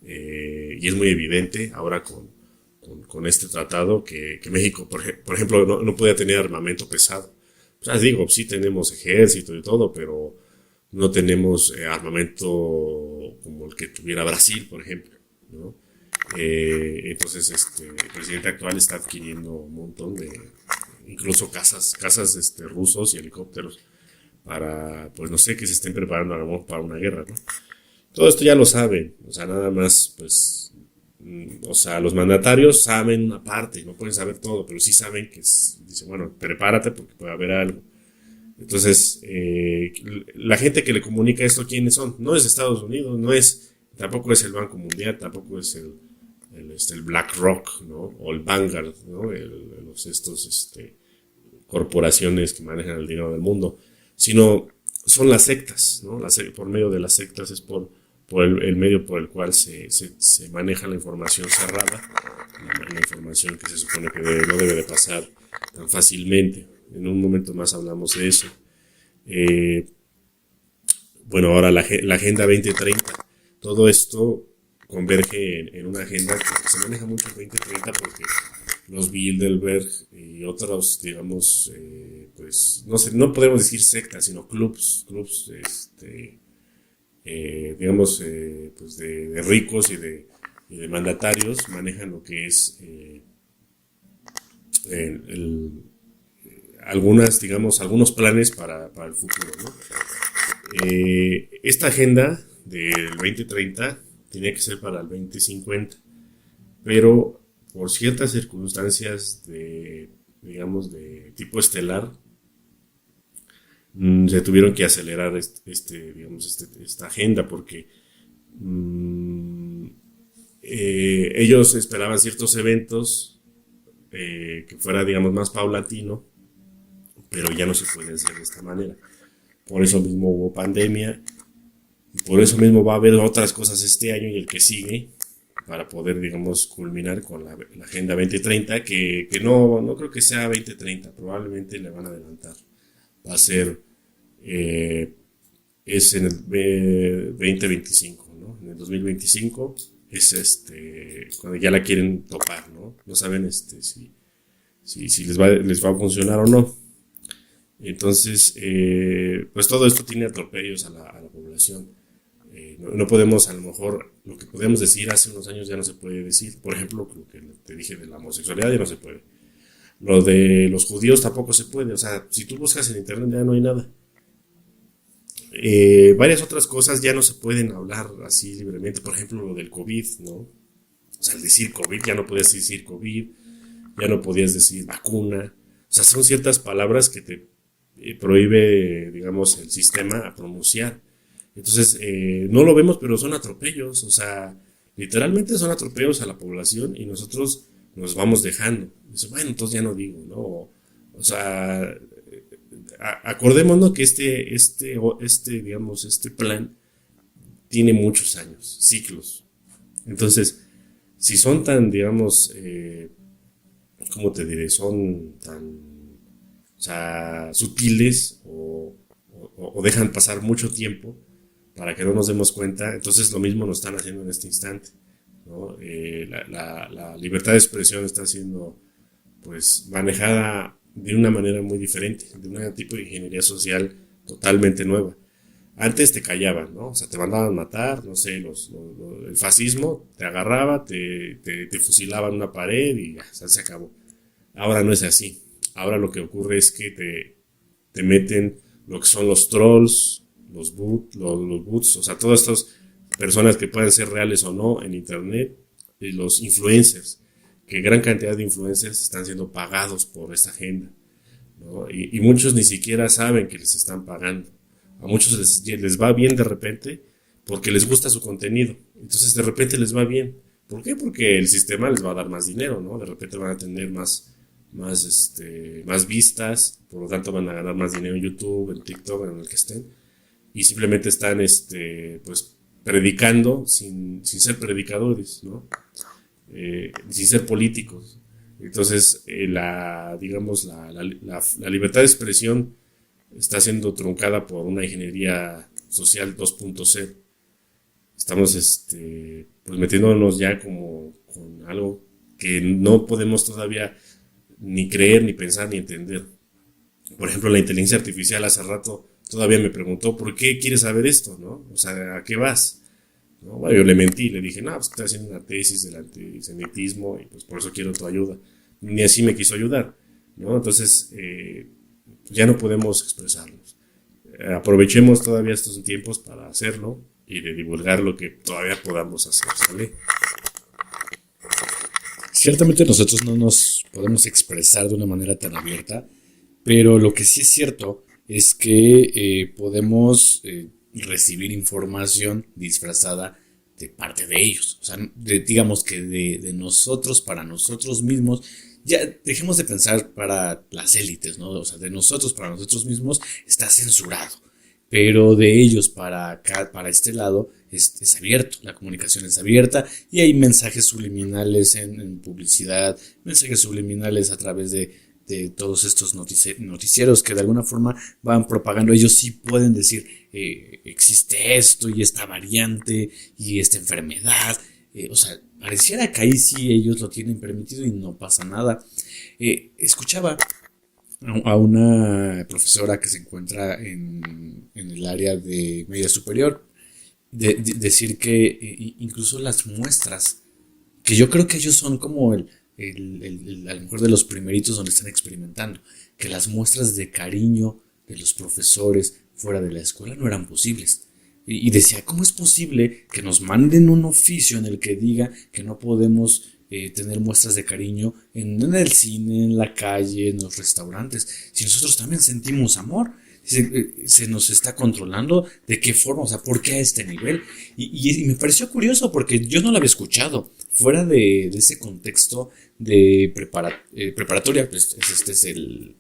y es muy evidente ahora con este tratado que México, por ejemplo, no puede tener armamento pesado. O sea, digo, sí tenemos ejército y todo, pero no tenemos armamento como el que tuviera Brasil, por ejemplo, ¿no? Entonces, el presidente actual está adquiriendo un montón de, incluso casas rusos y helicópteros para, pues no sé, que se estén preparando a lo mejor para una guerra, ¿no? Todo esto ya lo saben, o sea, nada más, pues, O sea, los mandatarios saben una parte, no pueden saber todo, pero sí saben que dicen, bueno, prepárate porque puede haber algo. Entonces, la gente que le comunica esto, ¿quiénes son? No es Estados Unidos, tampoco es el Banco Mundial, tampoco es el BlackRock, ¿no? O el Vanguard, ¿no? Estos corporaciones que manejan el dinero del mundo, sino son las sectas, ¿no? Por medio de las sectas es por el medio por el cual se maneja la información cerrada, la información que se supone que no debe de pasar tan fácilmente. En un momento más hablamos de eso. Bueno, ahora la Agenda 2030. Todo esto converge en una agenda que se maneja mucho el 2030 porque los Bilderberg y otros, digamos, pues, no podemos decir sectas, sino clubs, digamos, pues de ricos y de mandatarios manejan lo que es algunos planes para el futuro, ¿no? Esta agenda del 2030 tenía que ser para el 2050, pero por ciertas circunstancias digamos, de tipo estelar, se tuvieron que acelerar esta agenda porque ellos esperaban ciertos eventos que fuera, digamos, más paulatino, pero ya no se puede hacer de esta manera. Por eso mismo hubo pandemia, por eso mismo va a haber otras cosas este año y el que sigue, para poder, digamos, culminar con la Agenda 2030, que no creo que sea 2030, probablemente le van a adelantar. Va a ser, es en el 2025, ¿no? En el 2025 es cuando ya la quieren topar, ¿no? No saben si les va a funcionar o no. Entonces, pues todo esto tiene atropellos a la población. No podemos, a lo mejor, lo que podíamos decir hace unos años ya no se puede decir. Por ejemplo, lo que te dije de la homosexualidad ya no se puede. Lo de los judíos tampoco se puede. O sea, si tú buscas en internet ya no hay nada. Varias otras cosas ya no se pueden hablar así libremente. Por ejemplo, lo del COVID, ¿no? O sea, al decir COVID ya no podías decir COVID, ya no podías decir vacuna. O sea, son ciertas palabras que te prohíbe, digamos, el sistema a pronunciar. Entonces, no lo vemos, pero son atropellos, o sea, literalmente son atropellos a la población y nosotros nos vamos dejando. Dice, bueno, entonces ya no digo, ¿no? O sea, acordémonos que digamos, este plan tiene muchos años, ciclos. Entonces, si son tan, digamos, ¿cómo te diré? Son tan, o sea, sutiles o dejan pasar mucho tiempo para que no nos demos cuenta, entonces lo mismo nos están haciendo en este instante, ¿no? La libertad de expresión está siendo, pues, manejada de una manera muy diferente, de un tipo de ingeniería social totalmente nueva. Antes te callaban, ¿no? O sea, te mandaban matar, no sé, el fascismo te agarraba, te fusilaba en una pared y ya, se acabó. Ahora no es así. Ahora lo que ocurre es que te meten lo que son los trolls, los bots, o sea, todas estas personas que pueden ser reales o no en internet, y los influencers, que gran cantidad de influencers están siendo pagados por esta agenda, ¿no? Y muchos ni siquiera saben que les están pagando. A muchos les va bien de repente porque les gusta su contenido. Entonces de repente les va bien. ¿Por qué? Porque el sistema les va a dar más dinero, ¿no? De repente van a tener más vistas, por lo tanto van a ganar más dinero en YouTube, en TikTok, en el que estén, y simplemente están pues predicando sin ser predicadores, ¿no? Sin ser políticos. Entonces digamos la libertad de expresión está siendo truncada por una ingeniería social 2.0. Estamos pues metiéndonos ya como con algo que no podemos todavía ni creer, ni pensar, ni entender. Por ejemplo, la inteligencia artificial hace rato todavía me preguntó, ¿por qué quieres saber esto? ¿No? O sea, ¿a qué vas? ¿No? Bueno, yo le mentí, le dije, no, pues estoy haciendo una tesis del antisemitismo y pues por eso quiero tu ayuda. Ni así me quiso ayudar, ¿no? Entonces, ya no podemos expresarnos. Aprovechemos todavía estos tiempos para hacerlo y de divulgar lo que todavía podamos hacer, ¿sale?
Ciertamente nosotros no nos podemos expresar de una manera tan abierta, pero lo que sí es cierto es que podemos recibir información disfrazada de parte de ellos. O sea, digamos que de nosotros para nosotros mismos. Ya dejemos de pensar para las élites, ¿no? O sea, de nosotros para nosotros mismos está censurado, pero de ellos para acá, para este lado, es abierto, la comunicación es abierta y hay mensajes subliminales en publicidad, mensajes subliminales a través de todos estos noticieros que de alguna forma van propagando. Ellos sí pueden decir, existe esto y esta variante y esta enfermedad. O sea, pareciera que ahí sí ellos lo tienen permitido y no pasa nada. Escuchaba a una profesora que se encuentra en el área de media superior decir que incluso las muestras, que yo creo que ellos son como a lo mejor de los primeritos donde están experimentando, que las muestras de cariño de los profesores fuera de la escuela no eran posibles. Y decía, ¿cómo es posible que nos manden un oficio en el que diga que no podemos tener muestras de cariño en el cine, en la calle, en los restaurantes? Si nosotros también sentimos amor, se nos está controlando, ¿de qué forma? O sea, ¿por qué a este nivel? Y me pareció curioso porque yo no lo había escuchado. Fuera de ese contexto de preparatoria, pues este es el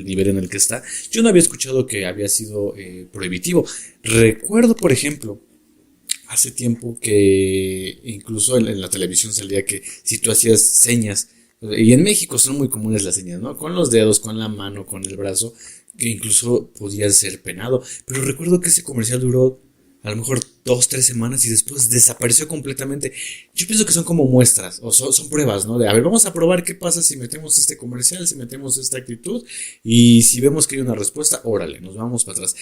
nivel en el que está. Yo no había escuchado que había sido prohibitivo. Recuerdo, por ejemplo, hace tiempo que incluso en la televisión salía que si tú hacías señas, y en México son muy comunes las señas, ¿no? Con los dedos, con la mano, con el brazo, que incluso podía ser penado. Pero recuerdo que ese comercial duró a lo mejor 2, 3 semanas y después desapareció completamente. Yo pienso que son como muestras, o son pruebas, ¿no? De, a ver, vamos a probar qué pasa si metemos este comercial, si metemos esta actitud, y si vemos que hay una respuesta, órale, nos vamos para atrás.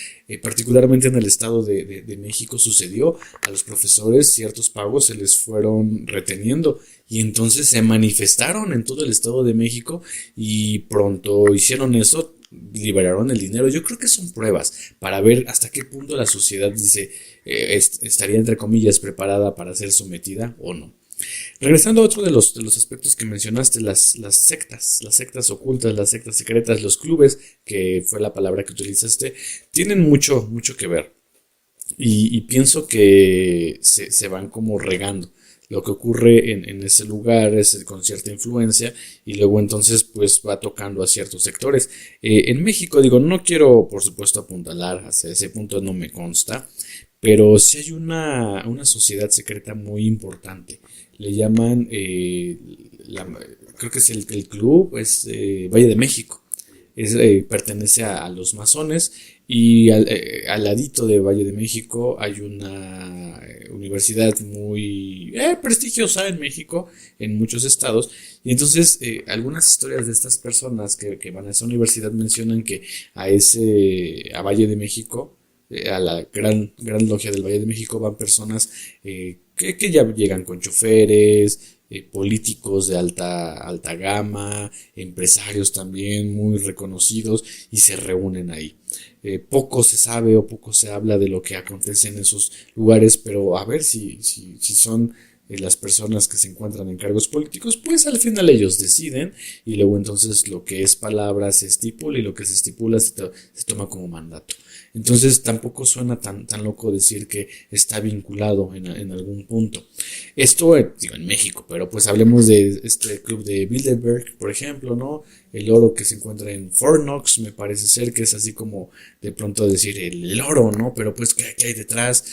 Particularmente en el estado de México sucedió, a los profesores ciertos pagos se les fueron reteniendo, y entonces se manifestaron en todo el estado de México, y pronto hicieron eso, liberaron el dinero. Yo creo que son pruebas para ver hasta qué punto la sociedad dice estaría entre comillas preparada para ser sometida o no. Regresando a otro de los aspectos que mencionaste, las sectas ocultas, las sectas secretas, los clubes, que fue la palabra que utilizaste, tienen mucho que ver. Y pienso que se van como regando. Lo que ocurre en ese lugar es con cierta influencia y luego entonces pues va tocando a ciertos sectores. En México, digo, no quiero por supuesto apuntalar hacia ese punto, no me consta, pero sí hay una sociedad secreta muy importante. Le llaman, creo que es el club, es Valle de México. Pertenece a los masones y al ladito de Valle de México hay una universidad muy prestigiosa en México, en muchos estados, y entonces algunas historias de estas personas que van a esa universidad mencionan que a Valle de México, a la gran logia del Valle de México van personas que ya llegan con choferes, políticos de alta gama, empresarios también muy reconocidos y se reúnen ahí. Poco se sabe o poco se habla de lo que acontece en esos lugares, pero a ver si son las personas que se encuentran en cargos políticos, pues al final ellos deciden y luego entonces lo que es palabra se estipula y lo que se estipula se toma como mandato. Entonces tampoco suena tan loco decir que está vinculado en algún punto. Esto, digo, en México, pero pues hablemos de este club de Bilderberg, por ejemplo, ¿no? El oro que se encuentra en Fort Knox, me parece ser que es así como de pronto decir el oro, ¿no? Pero pues, ¿qué hay detrás?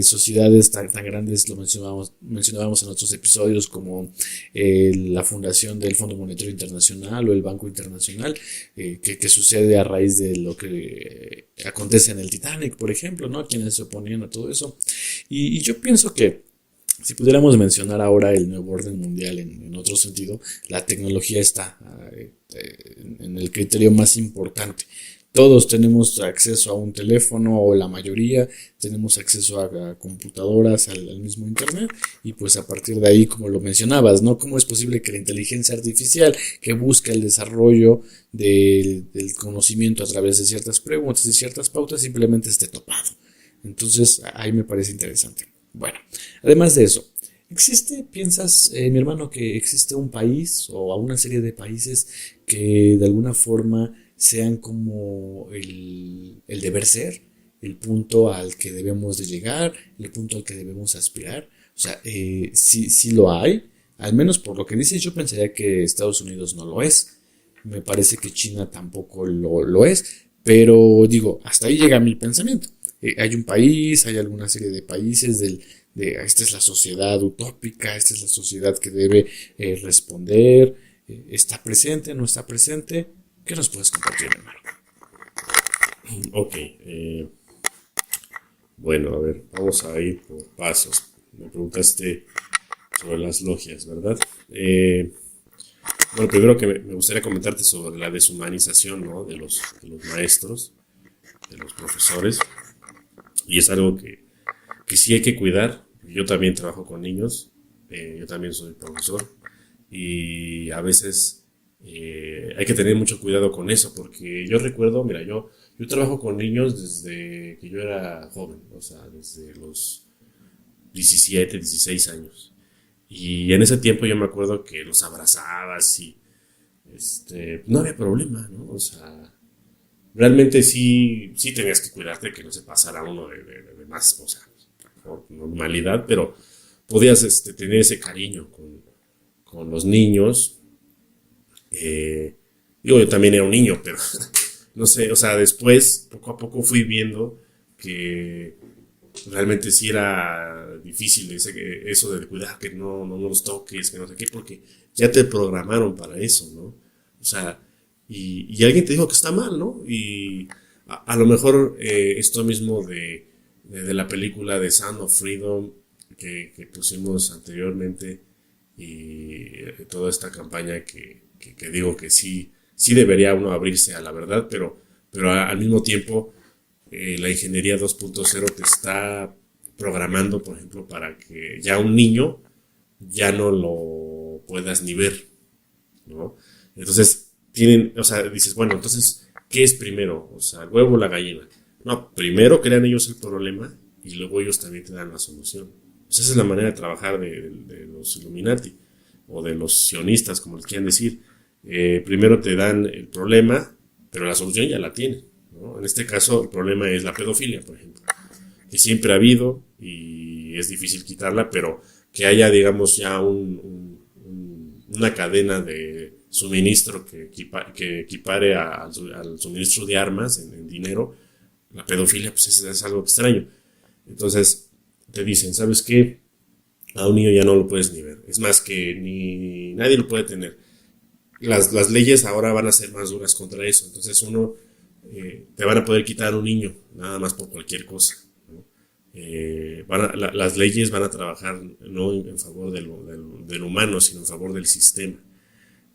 Sociedades tan grandes, lo mencionábamos en otros episodios, como la fundación del Fondo Monetario Internacional o el Banco Internacional, que sucede a raíz de lo que acontece en el Titanic, por ejemplo, ¿no? Quienes se oponían a todo eso. Y yo pienso que si pudiéramos mencionar ahora el nuevo orden mundial en otro sentido, la tecnología está en el criterio más importante. Todos tenemos acceso a un teléfono, o la mayoría tenemos acceso a computadoras, al mismo internet, y pues a partir de ahí, como lo mencionabas, ¿no? ¿Cómo es posible que la inteligencia artificial que busca el desarrollo del conocimiento a través de ciertas preguntas y ciertas pautas simplemente esté topado? Entonces, ahí me parece interesante. Bueno, además de eso, piensas, mi hermano, que existe un país o a una serie de países que de alguna forma sean como el deber ser, el punto al que debemos de llegar, el punto al que debemos aspirar? O sea, sí, sí lo hay, al menos por lo que dices, yo pensaría que Estados Unidos no lo es. Me parece que China tampoco lo es, pero digo, hasta ahí llega mi pensamiento. Hay un país, hay alguna serie de países esta es la sociedad utópica, esta es la sociedad que debe responder, está presente, no está presente. ¿Qué nos puedes compartir, hermano?
Ok, bueno, a ver, vamos a ir por pasos. Me preguntaste sobre las logias, ¿verdad? Bueno, primero que me gustaría comentarte sobre la deshumanización, ¿no? De los maestros, de los profesores, y es algo que sí hay que cuidar. Yo también trabajo con niños, yo también soy profesor, y a veces hay que tener mucho cuidado con eso, porque yo recuerdo, mira, yo trabajo con niños desde que yo era joven, o sea, desde los 17, 16 años. Y en ese tiempo yo me acuerdo que los abrazabas y no había problema, ¿no? O sea, realmente sí, sí tenías que cuidarte que no se pasara uno de más, o sea, por normalidad, pero podías tener ese cariño con los niños. Digo, yo también era un niño, pero no sé, o sea, después, poco a poco fui viendo que realmente sí era difícil eso de cuidar, que no los toques, que no sé qué, porque ya te programaron para eso, ¿no? O sea, y alguien te dijo que está mal, ¿no? Y a lo mejor esto mismo de la película de Sound of Freedom que pusimos anteriormente y toda esta campaña que digo que sí, sí debería uno abrirse a la verdad, pero al mismo tiempo la ingeniería 2.0 te está programando, por ejemplo, para que ya un niño ya no lo puedas ni ver, ¿no? Entonces, o sea, dices, bueno, entonces, ¿qué es primero? O sea, el huevo o la gallina. No, primero crean ellos el problema y luego ellos también te dan la solución. Pues esa es la manera de trabajar de los Illuminati o de los sionistas, como les quieran decir. Primero te dan el problema, pero la solución ya la tienen, ¿no? En este caso, el problema es la pedofilia, por ejemplo, que siempre ha habido y es difícil quitarla, pero que haya, digamos, ya una cadena de suministro que equipare al suministro de armas en dinero. La pedofilia, pues es algo extraño. Entonces, te dicen, ¿sabes qué? A un niño ya no lo puedes ni ver. Es más, que ni nadie lo puede tener. Las leyes ahora van a ser más duras contra eso. Entonces, te van a poder quitar a un niño, nada más por cualquier cosa, ¿no? Las leyes van a trabajar no en favor del humano, sino en favor del sistema,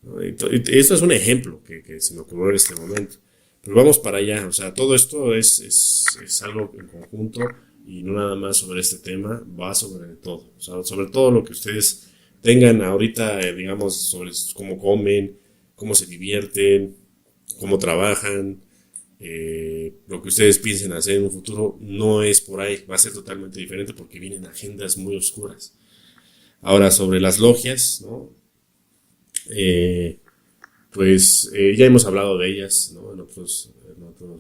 ¿no? Esto es un ejemplo que se me ocurrió en este momento. Pero vamos para allá, o sea, todo esto es algo en conjunto y no nada más sobre este tema, va sobre todo, o sea, sobre todo lo que ustedes tengan ahorita, digamos, sobre cómo comen, cómo se divierten, cómo trabajan, lo que ustedes piensen hacer en un futuro no es por ahí, va a ser totalmente diferente porque vienen agendas muy oscuras. Ahora, sobre las logias, ¿no? Eh, pues ya hemos hablado de ellas, ¿no? En otros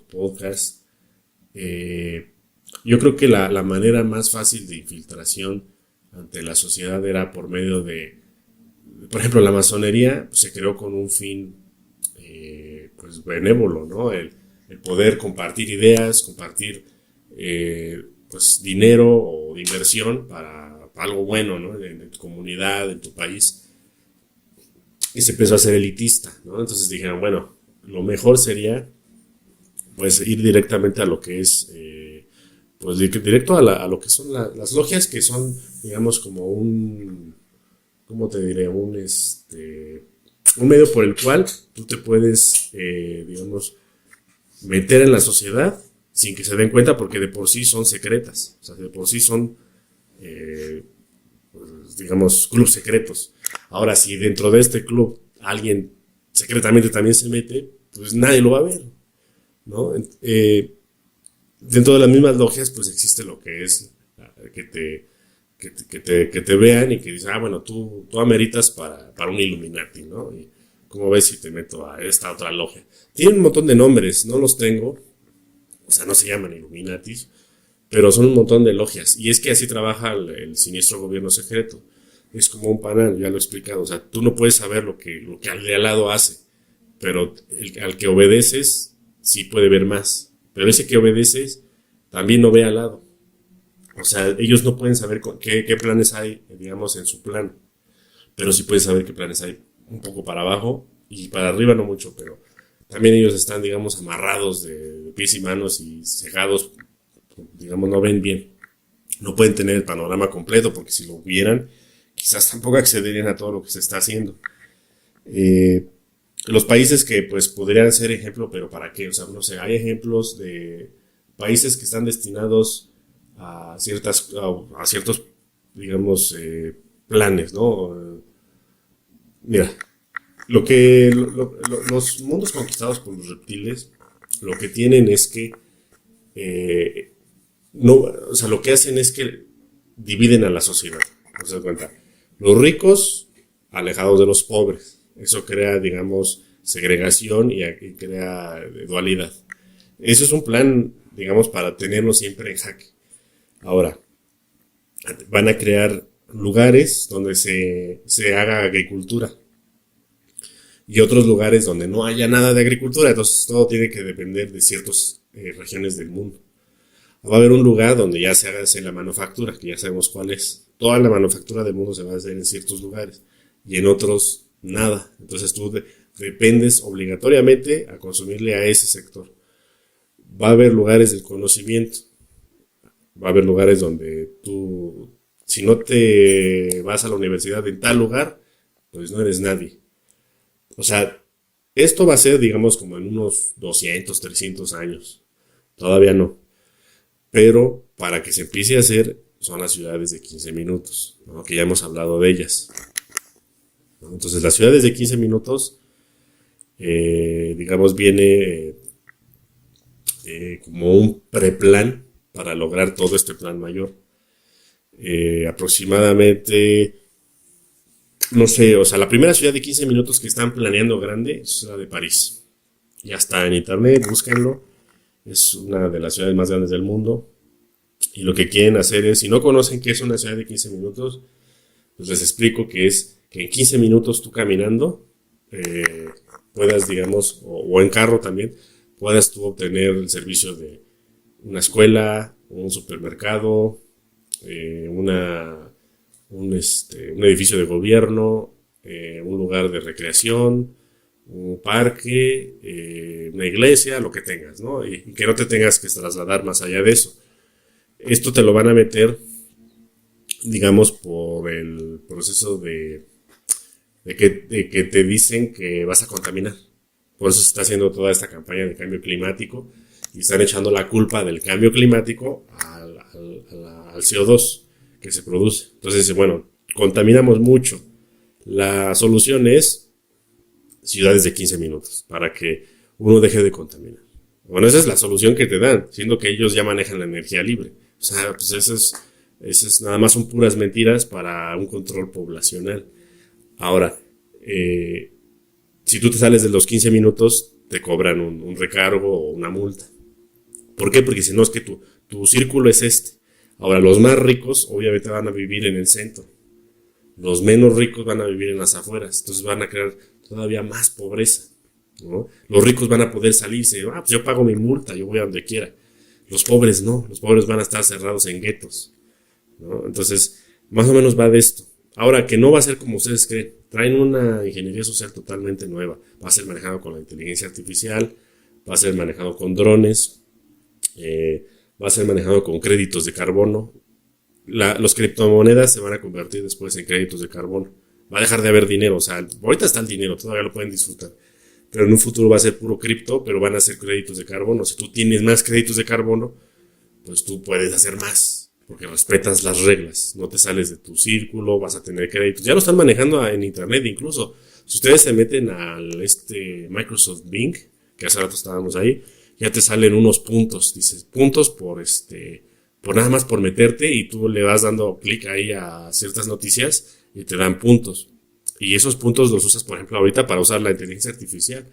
podcasts. Eh, yo creo que la manera más fácil de infiltración ante la sociedad era por medio por ejemplo, la masonería pues, se creó con un fin pues benévolo, ¿no? El poder compartir ideas, compartir pues dinero o inversión para algo bueno, ¿no? En tu comunidad, en tu país. Y se empezó a ser elitista, ¿no? Entonces dijeron, bueno, lo mejor sería pues ir directamente a lo que es pues directo a lo que son las logias, que son, digamos, como ¿cómo te diré? Un medio por el cual tú te puedes, digamos, meter en la sociedad sin que se den cuenta, porque de por sí son secretas, o sea, de por sí son, pues, digamos, clubes secretos. Ahora, si dentro de este club alguien secretamente también se mete, pues nadie lo va a ver, ¿no? Dentro de las mismas logias, pues existe lo que es que que te vean y que dicen, bueno, tú ameritas para un Illuminati, ¿no? Y ¿cómo ves si te meto a esta otra logia? Tienen un montón de nombres, no los tengo, o sea, no se llaman Illuminatis, pero son un montón de logias. Y es que así trabaja el siniestro gobierno secreto. Es como un panel, ya lo he explicado. O sea, tú no puedes saber lo que al de al lado hace, pero al que obedeces sí puede ver más. Pero ese que obedeces también no ve al lado. O sea, ellos no pueden saber qué planes hay, digamos, en su plan. Pero sí pueden saber qué planes hay un poco para abajo y para arriba no mucho, pero también ellos están, digamos, amarrados de pies y manos y cegados, digamos, no ven bien. No pueden tener el panorama completo porque si lo vieran, quizás tampoco accederían a todo lo que se está haciendo. Los países que pues podrían ser ejemplo, pero ¿para qué? O sea, no sé, hay ejemplos de países que están destinados a ciertos, digamos, planes, ¿no? Mira, los mundos conquistados por los reptiles, lo que tienen es que no, o sea, lo que hacen es que dividen a la sociedad. ¿No se da cuenta? Los ricos alejados de los pobres. Eso crea, digamos, segregación y crea dualidad. Eso es un plan, digamos, para tenernos siempre en jaque. Ahora, van a crear lugares donde se haga agricultura y otros lugares donde no haya nada de agricultura. Entonces todo tiene que depender de ciertas regiones del mundo. Va a haber un lugar donde ya se haga la manufactura, que ya sabemos cuál es. Toda la manufactura del mundo se va a hacer en ciertos lugares y en otros nada. Entonces tú dependes obligatoriamente a consumirle a ese sector. Va a haber lugares del conocimiento. Va a haber lugares donde tú, si no te vas a la universidad en tal lugar, pues no eres nadie. O sea, esto va a ser, digamos, como en unos 200, 300 años. Todavía no. Pero para que se empiece a hacer, son las ciudades de 15 minutos, ¿no? Que ya hemos hablado de ellas. ¿No? Entonces, las ciudades de 15 minutos, digamos, viene como un preplan para lograr todo este plan mayor. Aproximadamente, no sé, o sea, la primera ciudad de 15 minutos que están planeando grande es la de París. Ya está en internet, búsquenlo. Es una de las ciudades más grandes del mundo. Y lo que quieren hacer es, si no conocen qué es una ciudad de 15 minutos, pues les explico que es que en 15 minutos tú caminando, puedas, digamos, o en carro también, puedas tú obtener el servicio de una escuela, un supermercado, un edificio de gobierno, un lugar de recreación, un parque, una iglesia, lo que tengas, ¿no? Y que no te tengas que trasladar más allá de eso. Esto te lo van a meter, digamos, por el proceso de que te dicen que vas a contaminar. Por eso se está haciendo toda esta campaña de cambio climático y están echando la culpa del cambio climático al CO2 que se produce. Entonces, bueno, contaminamos mucho. La solución es ciudades de 15 minutos para que uno deje de contaminar. Bueno, esa es la solución que te dan, siendo que ellos ya manejan la energía libre. O sea, pues eso es nada más son puras mentiras para un control poblacional. Ahora, si tú te sales de los 15 minutos, te cobran un recargo o una multa. ¿Por qué? Porque si no es que tu círculo es este. Ahora, los más ricos obviamente van a vivir en el centro. Los menos ricos van a vivir en las afueras. Entonces van a crear todavía más pobreza, ¿no? Los ricos van a poder salirse. Pues yo pago mi multa, yo voy a donde quiera. Los pobres no. Los pobres van a estar cerrados en guetos, ¿no? Entonces, más o menos va de esto. Ahora, que no va a ser como ustedes creen. Traen una ingeniería social totalmente nueva. Va a ser manejado con la inteligencia artificial. Va a ser manejado con drones. Va a ser manejado con créditos de carbono. Los criptomonedas se van a convertir después en créditos de carbono. Va a dejar de haber dinero. O sea, ahorita está el dinero, todavía lo pueden disfrutar. Pero en un futuro va a ser puro cripto, pero van a ser créditos de carbono. Si tú tienes más créditos de carbono, pues tú puedes hacer más, porque respetas las reglas. No te sales de tu círculo, vas a tener créditos. Ya lo están manejando en internet incluso. Si ustedes se meten al Microsoft Bing, que hace rato estábamos ahí, ya te salen unos puntos. Dices, puntos por nada más por meterte y tú le vas dando clic ahí a ciertas noticias y te dan puntos. Y esos puntos los usas, por ejemplo, ahorita para usar la inteligencia artificial.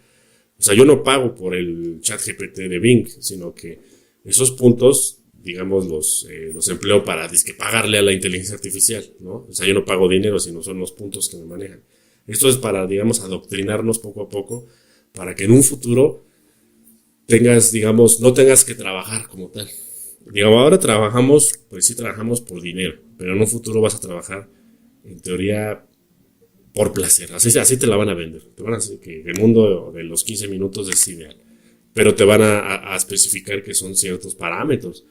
O sea, yo no pago por el chat GPT de Bing, sino que esos puntos, digamos, los empleo para disque pagarle a la inteligencia artificial, ¿no? O sea, yo no pago dinero, sino son los puntos que me manejan. Esto es para, digamos, adoctrinarnos poco a poco, para que en un futuro tengas, digamos, no tengas que trabajar como tal. Digamos, ahora trabajamos, pues sí trabajamos por dinero, pero en un futuro vas a trabajar, en teoría, por placer. Así te la van a vender. Te van a decir que el mundo de los 15 minutos es ideal. Pero te van a especificar que son ciertos parámetros.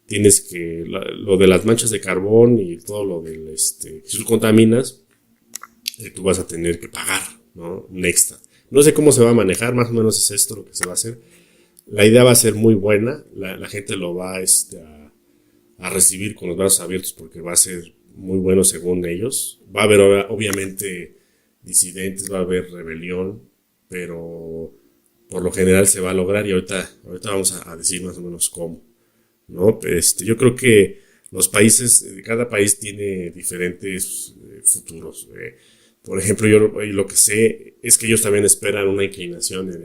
Tienes que, lo de las manchas de carbón y todo lo del, si tú contaminas, tú vas a tener que pagar, ¿no? Un extra. No sé cómo se va a manejar, más o menos es esto lo que se va a hacer. La idea va a ser muy buena, la gente lo va a recibir con los brazos abiertos porque va a ser muy bueno según ellos. Va a haber obviamente disidentes, va a haber rebelión, pero por lo general se va a lograr y ahorita vamos a decir más o menos cómo, ¿no? Yo creo que los países, cada país tiene diferentes futuros. Por ejemplo, yo lo que sé es que ellos también esperan una inclinación en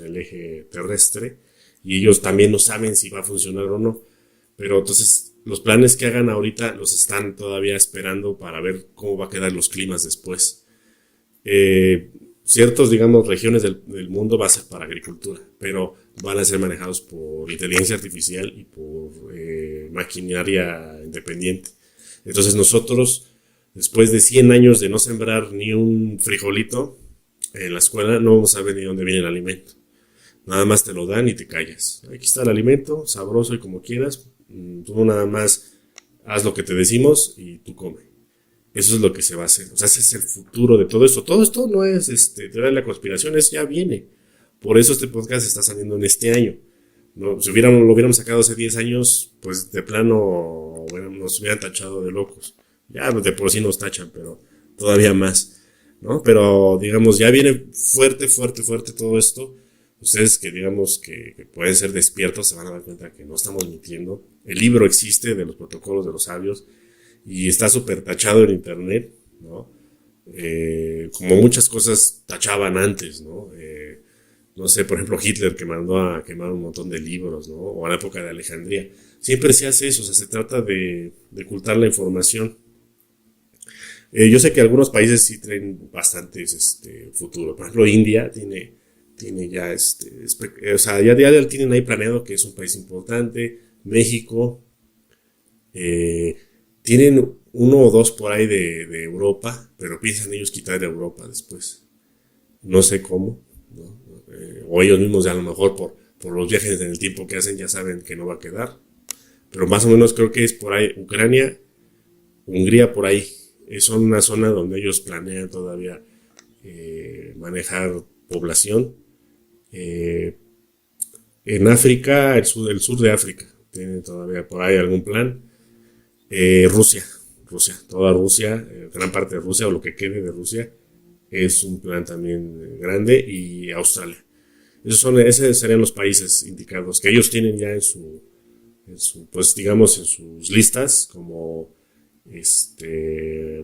el eje terrestre y ellos también no saben si va a funcionar o no. Pero entonces los planes que hagan ahorita los están todavía esperando para ver cómo va a quedar los climas después. Ciertos, digamos, regiones del mundo va a ser para agricultura, pero van a ser manejados por inteligencia artificial y por maquinaria independiente. Entonces nosotros, después de 100 años de no sembrar ni un frijolito en la escuela, no vamos a ver ni dónde viene el alimento. Nada más te lo dan y te callas. Aquí está el alimento, sabroso y como quieras. Tú nada más haz lo que te decimos y tú come. Eso es lo que se va a hacer. O sea, ese es el futuro de todo esto. Todo esto no es teoría de la conspiración, ya viene. Por eso este podcast está saliendo en este año. ¿No? Si lo hubiéramos sacado hace 10 años, pues de plano nos hubieran tachado de locos. Ya de por sí nos tachan, pero todavía más, ¿no? Pero digamos, ya viene fuerte todo esto. Ustedes que digamos que pueden ser despiertos se van a dar cuenta que no estamos mintiendo. El libro existe de los protocolos de los sabios y está súper tachado en internet, ¿no? Como muchas cosas tachaban antes, ¿no? No sé, por ejemplo, Hitler que mandó a quemar un montón de libros, ¿no? O a la época de Alejandría. Siempre se hace eso, o sea, se trata de ocultar la información. Yo sé que algunos países sí traen bastantes futuro. Por ejemplo, India tiene ya o sea, ya tienen ahí planeado que es un país importante. México, tienen uno o dos por ahí de Europa, pero piensan ellos quitar de Europa después. No sé cómo, ¿no? O ellos mismos a lo mejor por los viajes en el tiempo que hacen ya saben que no va a quedar. Pero más o menos creo que es por ahí, Ucrania, Hungría por ahí. Son una zona donde ellos planean todavía manejar población. En África, el sur de África, tienen todavía por ahí algún plan. Rusia, toda Rusia, gran parte de Rusia o lo que quede de Rusia, es un plan también grande, y Australia. Esos serían los países indicados que ellos tienen ya en su pues digamos en sus listas como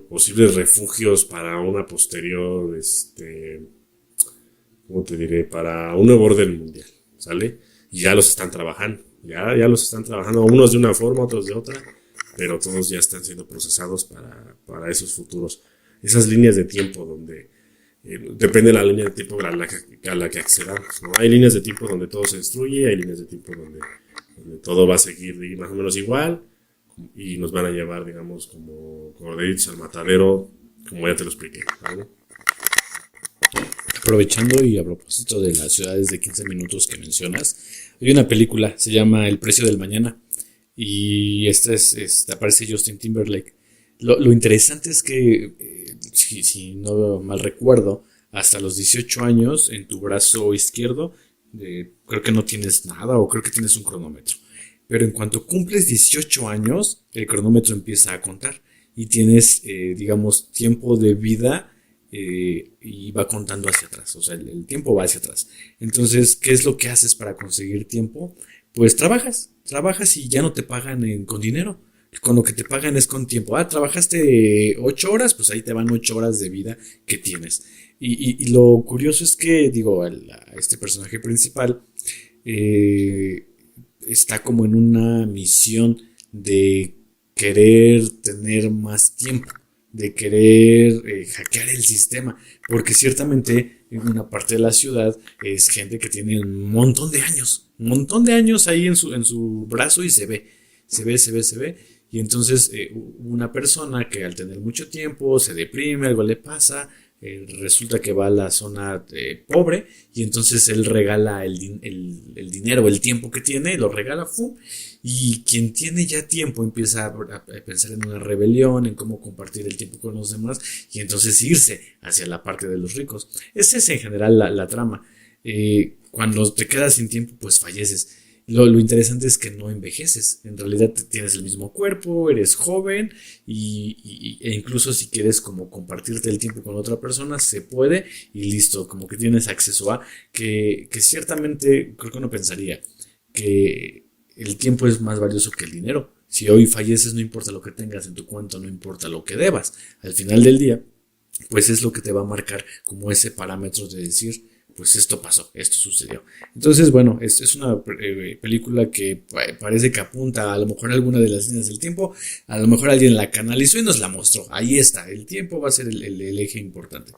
posibles refugios para una posterior ¿cómo te diré? Para un nuevo orden mundial, ¿sale? Y ya los están trabajando, ya los están trabajando, unos de una forma, otros de otra, pero todos ya están siendo procesados para esos futuros. Esas líneas de tiempo donde depende de la línea de tiempo a la que accedamos, ¿no? Hay líneas de tiempo donde todo se destruye, hay líneas de tiempo donde todo va a seguir más o menos igual y nos van a llevar, digamos, como corderitos al matadero, como ya te lo expliqué, ¿vale?
Aprovechando y a propósito de las ciudades de 15 minutos que mencionas, hay una película, se llama El precio del mañana, y aparece Justin Timberlake. Lo interesante es que, si no mal recuerdo, hasta los 18 años en tu brazo izquierdo, creo que no tienes nada, o creo que tienes un cronómetro. Pero en cuanto cumples 18 años, el cronómetro empieza a contar y tienes, digamos, tiempo de vida, y va contando hacia atrás. O sea, el tiempo va hacia atrás. Entonces, ¿qué es lo que haces para conseguir tiempo? Pues trabajas. trabajas y ya no te pagan con dinero. Con lo que te pagan es con tiempo. Trabajaste 8 horas, pues ahí te van 8 horas de vida que tienes. Y lo curioso es que, digo, a este personaje principal eh, está como en una misión de querer tener más tiempo, de querer hackear el sistema, porque ciertamente en una parte de la ciudad es gente que tiene un montón de años ahí en su brazo y se ve. Y entonces una persona que al tener mucho tiempo se deprime, algo le pasa, resulta que va a la zona pobre y entonces él regala el dinero, el tiempo que tiene, lo regala, ¡fum! Y quien tiene ya tiempo empieza a pensar en una rebelión, en cómo compartir el tiempo con los demás y entonces irse hacia la parte de los ricos. Esa es en general la trama. Cuando te quedas sin tiempo, pues falleces. Lo interesante es que no envejeces. En realidad tienes el mismo cuerpo, eres joven e incluso si quieres como compartirte el tiempo con otra persona, se puede y listo, como que tienes acceso a que ciertamente creo que uno pensaría que el tiempo es más valioso que el dinero. Si hoy falleces, no importa lo que tengas en tu cuenta, no importa lo que debas. Al final del día, pues es lo que te va a marcar como ese parámetro de decir, pues esto pasó, esto sucedió. Entonces, bueno, es una película que parece que apunta a lo mejor a alguna de las líneas del tiempo, a lo mejor alguien la canalizó y nos la mostró. Ahí está, el tiempo va a ser el eje importante.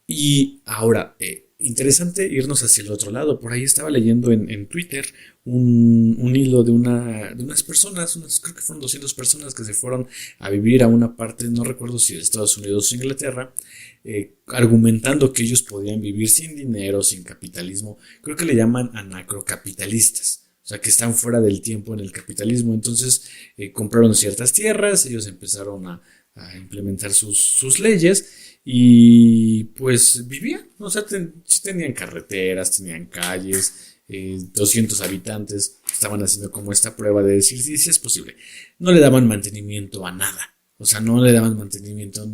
Y ahora, interesante irnos hacia el otro lado. Por ahí estaba leyendo en Twitter un hilo de unas personas, creo que fueron 200 personas que se fueron a vivir a una parte, no recuerdo si de Estados Unidos o Inglaterra, argumentando que ellos podían vivir sin dinero, sin capitalismo. Creo que le llaman anacrocapitalistas. O sea, que están fuera del tiempo en el capitalismo. Entonces, compraron ciertas tierras, ellos empezaron a implementar sus leyes y pues vivían, o sea, tenían carreteras, tenían calles, 200 habitantes, estaban haciendo como esta prueba de decir si es posible. No le daban mantenimiento a nada, o sea, no le daban mantenimiento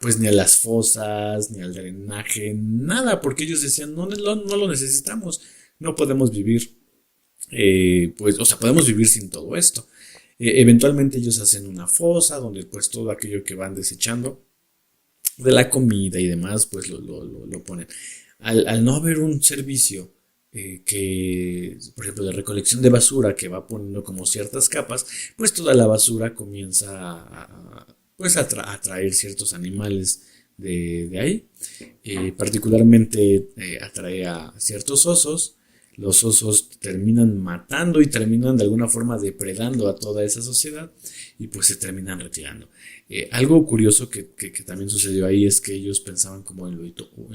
pues ni a las fosas, ni al drenaje, nada, porque ellos decían, no lo necesitamos, no podemos vivir, pues, o sea, podemos vivir sin todo esto. Eventualmente ellos hacen una fosa donde pues todo aquello que van desechando de la comida y demás pues lo ponen. Al no haber un servicio por ejemplo, de recolección de basura que va poniendo como ciertas capas, pues toda la basura comienza pues a atraer ciertos animales de ahí. Particularmente atrae a ciertos osos. Los osos terminan matando y terminan de alguna forma depredando a toda esa sociedad y pues se terminan retirando. Algo curioso que también sucedió ahí es que ellos pensaban como en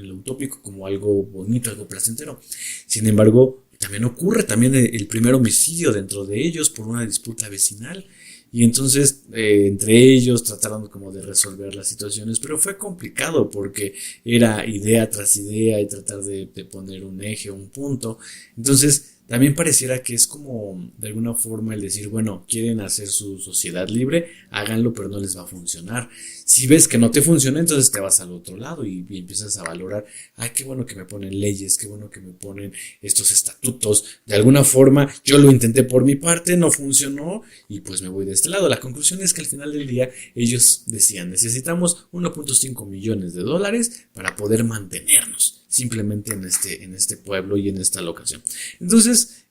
lo utópico, como algo bonito, algo placentero. Sin embargo, también ocurre también el primer homicidio dentro de ellos por una disputa vecinal. Y entonces entre ellos trataron como de resolver las situaciones, pero fue complicado porque era idea tras idea y tratar de poner un eje, un punto. Entonces también pareciera que es como de alguna forma el decir, bueno, quieren hacer su sociedad libre, háganlo, pero no les va a funcionar. Si ves que no te funciona, entonces te vas al otro lado y empiezas a valorar, ay, qué bueno que me ponen leyes, qué bueno que me ponen estos estatutos. De alguna forma, yo lo intenté por mi parte, no funcionó y pues me voy de este lado. La conclusión es que al final del día ellos decían, necesitamos 1.5 millones de dólares para poder mantenernos simplemente en este pueblo y en esta locación. Entonces,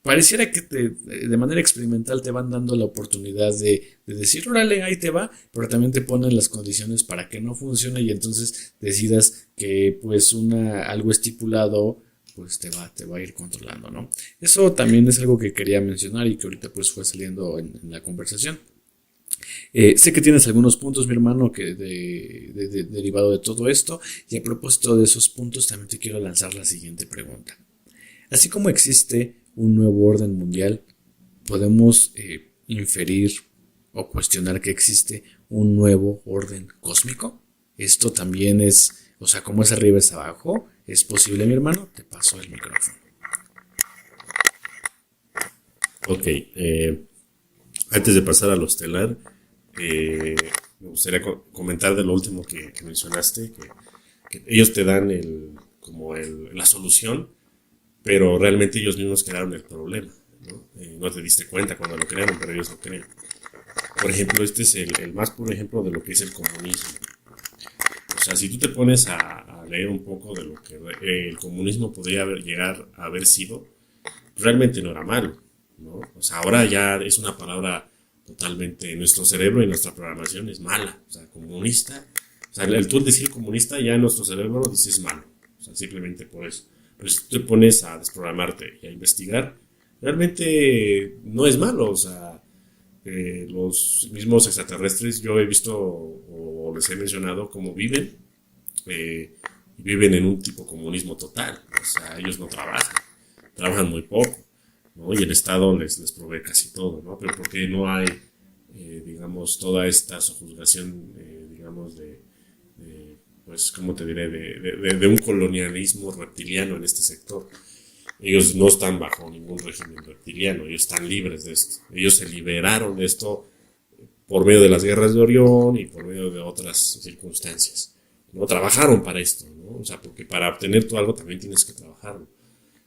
pareciera que de manera experimental te van dando la oportunidad de decir, órale, ahí te va, pero también te ponen las condiciones para que no funcione y entonces decidas que pues algo estipulado pues te va a ir controlando, ¿no? Eso también es algo que quería mencionar y que ahorita pues fue saliendo en la conversación. Sé que tienes algunos puntos, mi hermano, que derivado de todo esto, y a propósito de esos puntos también te quiero lanzar la siguiente pregunta. Así como existe un nuevo orden mundial, podemos inferir o cuestionar que existe un nuevo orden cósmico. Esto también es, o sea, como es arriba es abajo, es posible, mi hermano. Te paso el micrófono.
Ok, antes de pasar a lo estelar, me gustaría comentar de lo último que mencionaste, que ellos te dan la solución pero realmente ellos mismos crearon el problema, ¿no? No te diste cuenta cuando lo crearon, pero ellos lo crean. Por ejemplo, este es el más puro ejemplo de lo que es el comunismo. O sea, si tú te pones a leer un poco de lo que el comunismo podría llegar a haber sido, realmente no era malo, ¿no? O sea, ahora ya es una palabra totalmente, nuestro cerebro y nuestra programación es mala. O sea, comunista, o sea, el tú decir comunista ya en nuestro cerebro dice es malo. O sea, simplemente por eso. Pero si tú te pones a desprogramarte y a investigar, realmente no es malo. O sea, los mismos extraterrestres, yo he visto o les he mencionado cómo viven, y viven en un tipo comunismo total. O sea, ellos no trabajan muy poco, ¿no? Y el Estado les provee casi todo, ¿no? Pero porque no hay, digamos, toda esta sojuzgación, digamos, pues, ¿cómo te diré? De un colonialismo reptiliano en este sector. Ellos no están bajo ningún régimen reptiliano, ellos están libres de esto. Ellos se liberaron de esto por medio de las guerras de Orión y por medio de otras circunstancias, ¿no? Trabajaron para esto, ¿no? O sea, porque para obtener tú algo también tienes que trabajarlo.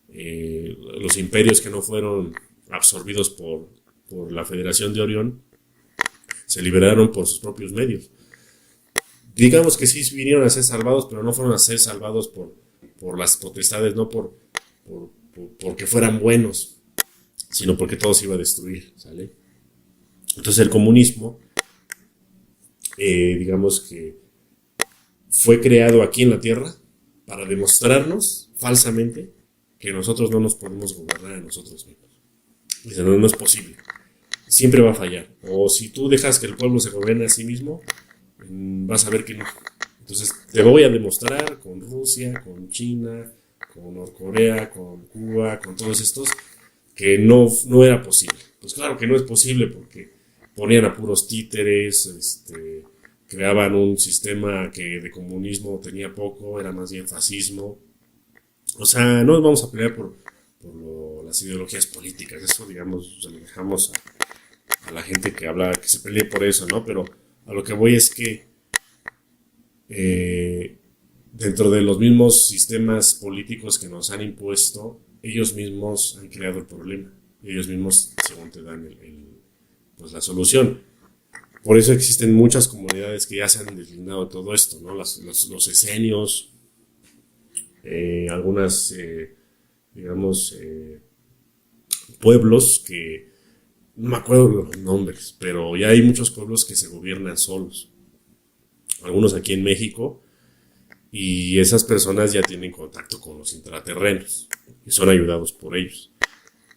Los imperios que no fueron absorbidos por la Federación de Orión se liberaron por sus propios medios. Digamos que sí vinieron a ser salvados, pero no fueron a ser salvados por las potestades, no porque fueran buenos, sino porque todo se iba a destruir, ¿sale? Entonces el comunismo, digamos que fue creado aquí en la Tierra para demostrarnos falsamente que nosotros no nos podemos gobernar a nosotros mismos. Dice, no, no es posible. Siempre va a fallar. O si tú dejas que el pueblo se gobierne a sí mismo, vas a ver que no. Entonces te voy a demostrar con Rusia, con China, con Norcorea, con Cuba, con todos estos, que no era posible. Pues claro que no es posible porque ponían a puros títeres, creaban un sistema que de comunismo tenía poco, era más bien fascismo. O sea, no nos vamos a pelear por las ideologías políticas, eso, digamos, se lo dejamos a la gente que habla, que se pelee por eso, ¿no? Pero a lo que voy es que dentro de los mismos sistemas políticos que nos han impuesto, ellos mismos han creado el problema, ellos mismos, según te dan pues la solución. Por eso existen muchas comunidades que ya se han deslindado de todo esto, ¿no? Los esenios, algunas, digamos, pueblos que no me acuerdo los nombres, pero ya hay muchos pueblos que se gobiernan solos. Algunos aquí en México, y esas personas ya tienen contacto con los intraterrenos y son ayudados por ellos,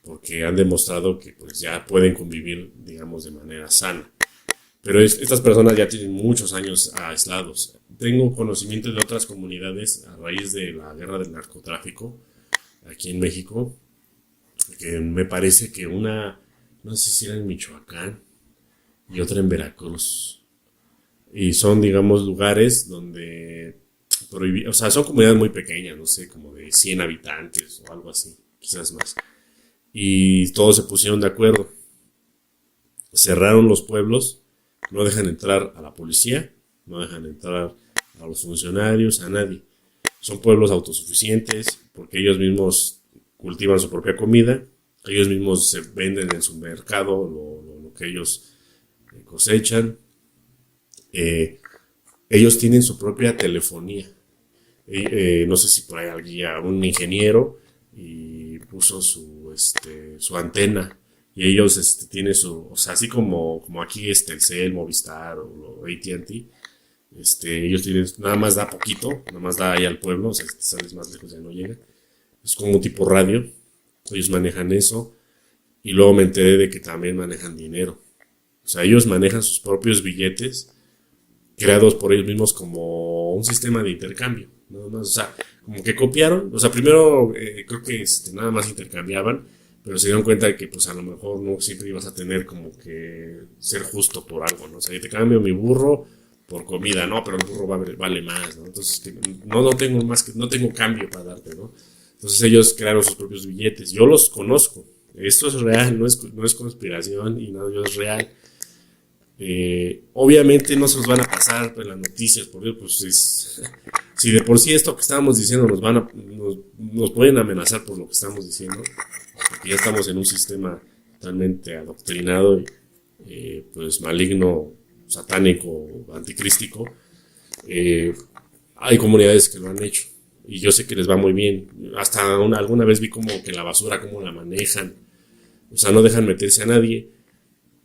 porque han demostrado que pues ya pueden convivir, digamos, de manera sana. Pero estas personas ya tienen muchos años aislados. Tengo conocimiento de otras comunidades a raíz de la guerra del narcotráfico aquí en México, que me parece que una, no sé si era en Michoacán y otra en Veracruz. Y son, digamos, lugares donde o sea, son comunidades muy pequeñas, no sé, como de 100 habitantes o algo así, quizás más. Y todos se pusieron de acuerdo. Cerraron los pueblos, no dejan entrar a la policía, no dejan entrar a los funcionarios, a nadie. Son pueblos autosuficientes porque ellos mismos cultivan su propia comida, ellos mismos se venden en su mercado lo que ellos cosechan. Ellos tienen su propia telefonía. No sé si por ahí un ingeniero y puso su antena y ellos tienen o sea, así como aquí el Movistar o AT&T, ellos tienen, nada más da poquito, nada más da ahí al pueblo, o sea, si te sales más lejos ya no llega. Es como un tipo radio, ellos manejan eso y luego me enteré de que también manejan dinero. O sea, ellos manejan sus propios billetes creados por ellos mismos como un sistema de intercambio, nada más, o sea, como que copiaron, o sea, primero creo que nada más intercambiaban, pero se dieron cuenta de que pues a lo mejor no siempre ibas a tener como que ser justo por algo, ¿no? O sea, yo te cambio mi burro por comida, no, pero el burro vale más, ¿no? Entonces, no tengo cambio para darte, ¿no? Entonces ellos crearon sus propios billetes, yo los conozco, esto es real, no es conspiración y no, es real. Obviamente no se los van a pasar en las noticias, porque pues Si de por sí esto que estábamos diciendo nos pueden amenazar por lo que estamos diciendo, porque ya estamos en un sistema totalmente adoctrinado y pues maligno, satánico, anticrístico. eh, Hay comunidades que lo han hecho y yo sé que les va muy bien. Hasta alguna vez vi como que la basura, cómo la manejan. O sea, no dejan meterse a nadie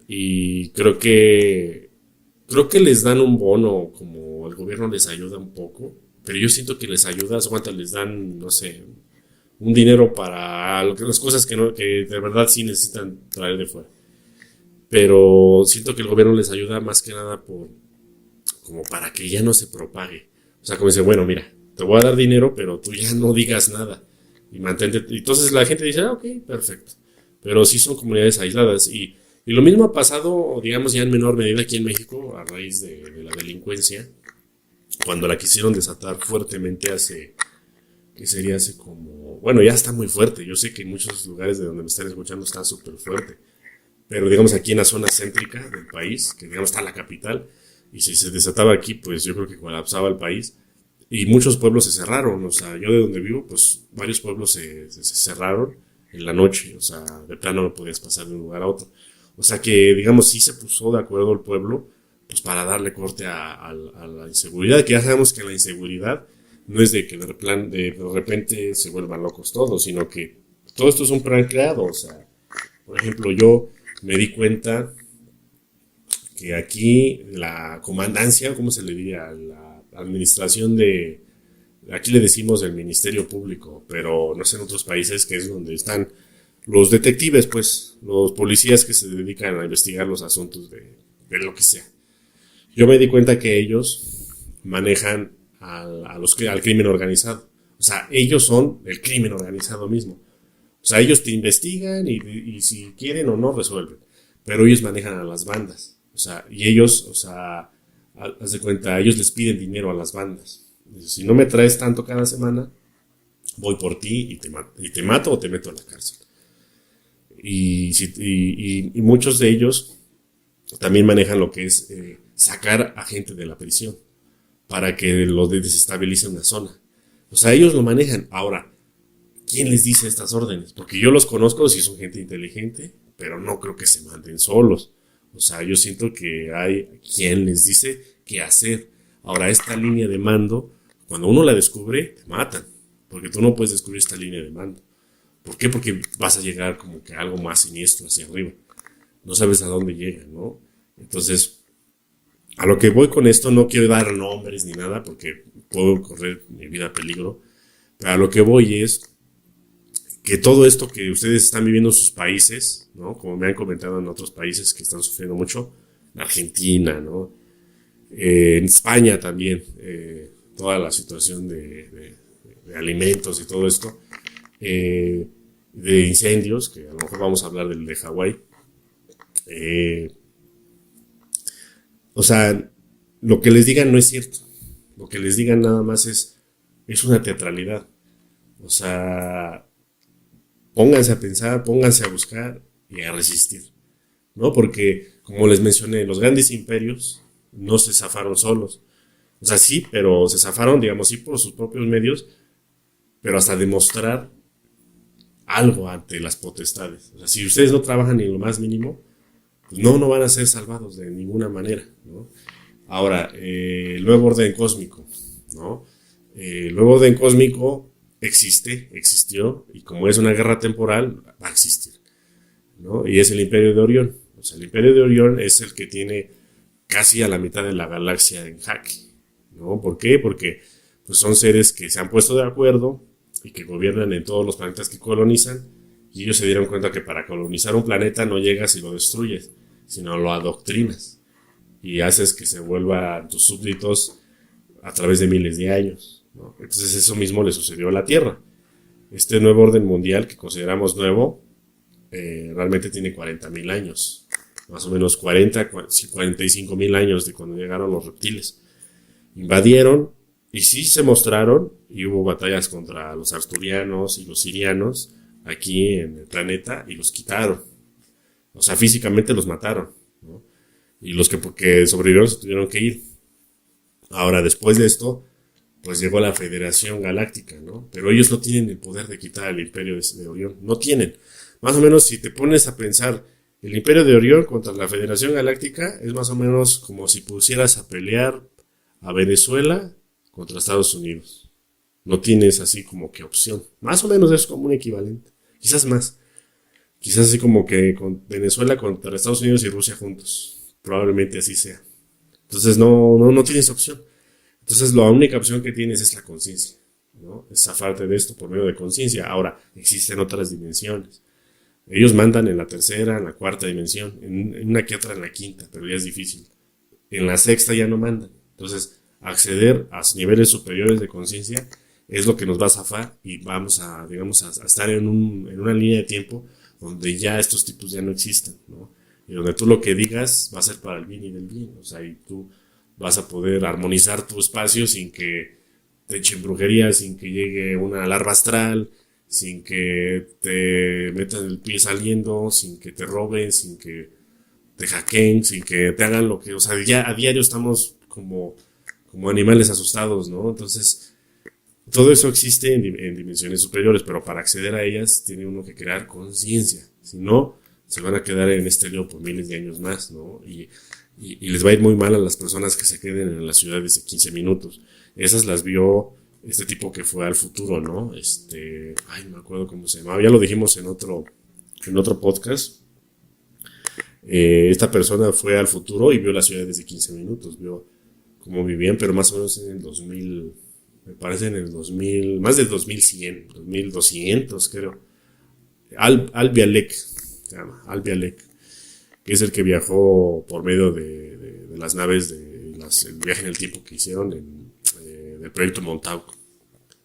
y creo que les dan un bono, como el gobierno les ayuda un poco, pero yo siento que les ayuda, aguanta, les dan, no sé, un dinero para las cosas que, no, que de verdad sí necesitan traer de fuera. Pero siento que el gobierno les ayuda más que nada como para que ya no se propague. O sea, como dice, bueno, mira, te voy a dar dinero, pero tú ya no digas nada. Y mantente. Entonces la gente dice, ok, perfecto. Pero sí son comunidades aisladas. Y lo mismo ha pasado, digamos, ya en menor medida aquí en México, a raíz de la delincuencia, cuando la quisieron desatar fuertemente que sería hace como, bueno, ya está muy fuerte. Yo sé que en muchos lugares de donde me están escuchando está súper fuerte. Pero digamos aquí en la zona céntrica del país, que digamos está la capital, y si se desataba aquí, pues yo creo que colapsaba el país. Y muchos pueblos se cerraron, o sea, yo de donde vivo, pues varios pueblos se cerraron en la noche, o sea, de plano no podías pasar de un lugar a otro. O sea que, digamos, sí se puso de acuerdo el pueblo, pues para darle corte a la inseguridad, que ya sabemos que la inseguridad no es de que de repente se vuelvan locos todos, sino que todo esto es un plan creado, o sea, por ejemplo, yo me di cuenta que aquí la comandancia, ¿cómo se le diría? La administración aquí le decimos el Ministerio Público, pero no sé en otros países que es donde están los detectives, pues, los policías que se dedican a investigar los asuntos de lo que sea. Yo me di cuenta que ellos manejan al crimen organizado. O sea, ellos son el crimen organizado mismo. O sea, ellos te investigan y si quieren o no resuelven. Pero ellos manejan a las bandas. O sea, y ellos, o sea, haz de cuenta, ellos les piden dinero a las bandas. Si no me traes tanto cada semana, voy por ti y te mato o te meto a la cárcel. Y muchos de ellos también manejan lo que es sacar a gente de la prisión para que lo desestabilice una zona. O sea, ellos lo manejan. Ahora, ¿quién les dice estas órdenes? Porque yo los conozco, si son gente inteligente, pero no creo que se manden solos. O sea, yo siento que hay quien les dice qué hacer. Ahora, esta línea de mando, cuando uno la descubre, te matan. Porque tú no puedes descubrir esta línea de mando. ¿Por qué? Porque vas a llegar como que a algo más siniestro hacia arriba. No sabes a dónde llega, ¿no? Entonces, a lo que voy con esto, no quiero dar nombres ni nada porque puedo correr mi vida a peligro. Pero a lo que voy es que todo esto que ustedes están viviendo en sus países, ¿no? Como me han comentado en otros países que están sufriendo mucho, en Argentina, ¿no? En España también, toda la situación de alimentos y todo esto, de incendios, que a lo mejor vamos a hablar del de Hawái. O sea, lo que les digan no es cierto. Lo que les digan nada más es una teatralidad. O sea, pónganse a pensar, pónganse a buscar y a resistir, ¿no? Porque, como les mencioné, los grandes imperios no se zafaron solos. O sea, sí, pero se zafaron, digamos, sí por sus propios medios, pero hasta demostrar algo ante las potestades. O sea, si ustedes no trabajan ni lo más mínimo, pues no van a ser salvados de ninguna manera, ¿no? Ahora, el nuevo orden cósmico, ¿no? El nuevo orden cósmico existió, y como es una guerra temporal, va a existir, ¿no? Y es el Imperio de Orión. O sea, el Imperio de Orión es el que tiene casi a la mitad de la galaxia en jaque, ¿no? ¿Por qué? Porque pues, son seres que se han puesto de acuerdo y que gobiernan en todos los planetas que colonizan, y ellos se dieron cuenta que para colonizar un planeta no llegas y lo destruyes, sino lo adoctrinas y haces que se vuelvan tus súbditos a través de miles de años, ¿no? Entonces eso mismo le sucedió a la Tierra. Este nuevo orden mundial que consideramos nuevo realmente tiene 40.000 años, más o menos 45.000 años de cuando llegaron los reptiles. Invadieron y sí se mostraron y hubo batallas contra los arturianos y los sirianos aquí en el planeta y los quitaron. O sea, físicamente los mataron, ¿no? Y los que porque sobrevivieron se tuvieron que ir. Ahora, después de esto, pues llegó la Federación Galáctica, ¿no? Pero ellos no tienen el poder de quitar el Imperio de Orión, no tienen. Más o menos, si te pones a pensar, el Imperio de Orión contra la Federación Galáctica es más o menos como si pusieras a pelear a Venezuela contra Estados Unidos. No tienes así como que opción. Más o menos es como un equivalente. Quizás más. Quizás así como que con Venezuela contra Estados Unidos y Rusia juntos. Probablemente así sea. Entonces no tienes opción. Entonces la única opción que tienes es la conciencia, ¿no? Es zafarte de esto por medio de conciencia. Ahora, existen otras dimensiones. Ellos mandan en la tercera, en la cuarta dimensión, en una que otra en la quinta, pero ya es difícil. En la sexta ya no mandan. Entonces, acceder a niveles superiores de conciencia es lo que nos va a zafar y vamos a, digamos, a estar en una línea de tiempo donde ya estos tipos ya no existan, ¿no? Y donde tú lo que digas va a ser para el bien y del bien. O sea, y tú vas a poder armonizar tu espacio sin que te echen brujería, sin que llegue una larva astral, sin que te metan el pie saliendo, sin que te roben, sin que te hackeen, sin que te hagan lo que, o sea, ya a diario estamos como animales asustados, ¿no? Entonces, todo eso existe en dimensiones superiores, pero para acceder a ellas tiene uno que crear conciencia. Si no, se van a quedar en este lío por miles de años más, ¿no? Y les va a ir muy mal a las personas que se queden en las ciudades de 15 minutos. Esas las vio este tipo que fue al futuro, ¿no? Ay, no me acuerdo cómo se llamaba, ya lo dijimos en otro podcast. Esta persona fue al futuro y vio las ciudades de 15 minutos, vio cómo vivían, pero más o menos en el 2000, me parece en el 2000, más del 2100, 2200 creo. Al Bialek, se llama, Al Bialek, que es el que viajó por medio de las naves el viaje en el tiempo que hicieron del proyecto Montauk,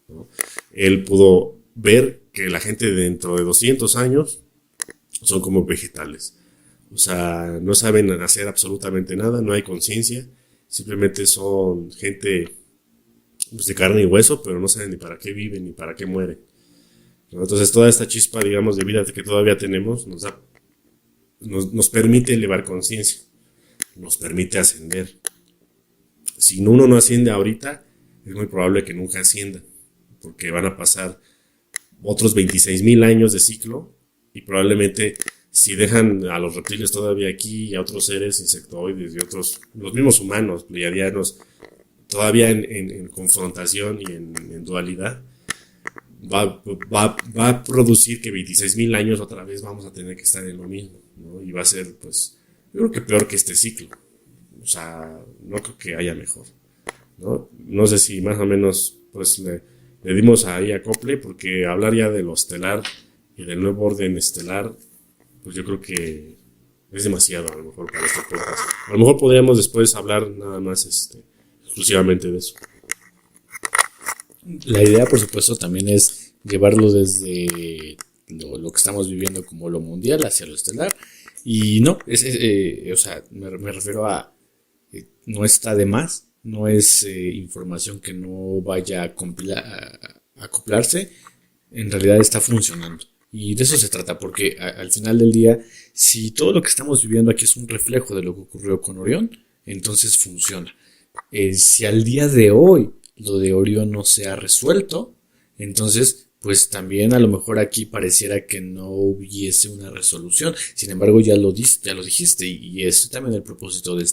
¿no? Él pudo ver que la gente dentro de 200 años son como vegetales. O sea, no saben hacer absolutamente nada, no hay conciencia, simplemente son gente, pues, de carne y hueso, pero no saben ni para qué viven ni para qué mueren, ¿no? Entonces toda esta chispa, digamos, de vida que todavía tenemos nos permite elevar conciencia, nos permite ascender. Si uno no asciende ahorita, es muy probable que nunca ascienda, porque van a pasar otros 26,000 años de ciclo y probablemente si dejan a los reptiles todavía aquí y a otros seres insectoides y otros, los mismos humanos, pleiadianos, todavía en confrontación y en dualidad, va a producir que 26,000 años otra vez vamos a tener que estar en lo mismo, ¿no? Y va a ser, pues, yo creo que peor que este ciclo. O sea, no creo que haya mejor, ¿no? No sé si más o menos, pues, le dimos ahí acople, porque hablar ya de lo estelar y del nuevo orden estelar, pues yo creo que es demasiado a lo mejor para este podcast. A lo mejor podríamos después hablar nada más exclusivamente de eso.
La idea, por supuesto, también es llevarlo desde lo que estamos viviendo como lo mundial hacia lo estelar. Y no, o sea, me refiero a, no está de más, no es información que no vaya a acoplarse, en realidad está funcionando. Y de eso se trata, porque al final del día, si todo lo que estamos viviendo aquí es un reflejo de lo que ocurrió con Orión, entonces funciona. Si al día de hoy lo de Orión no se ha resuelto, entonces pues también a lo mejor aquí pareciera que no hubiese una resolución. Sin embargo, ya lo dijiste, y es también el propósito de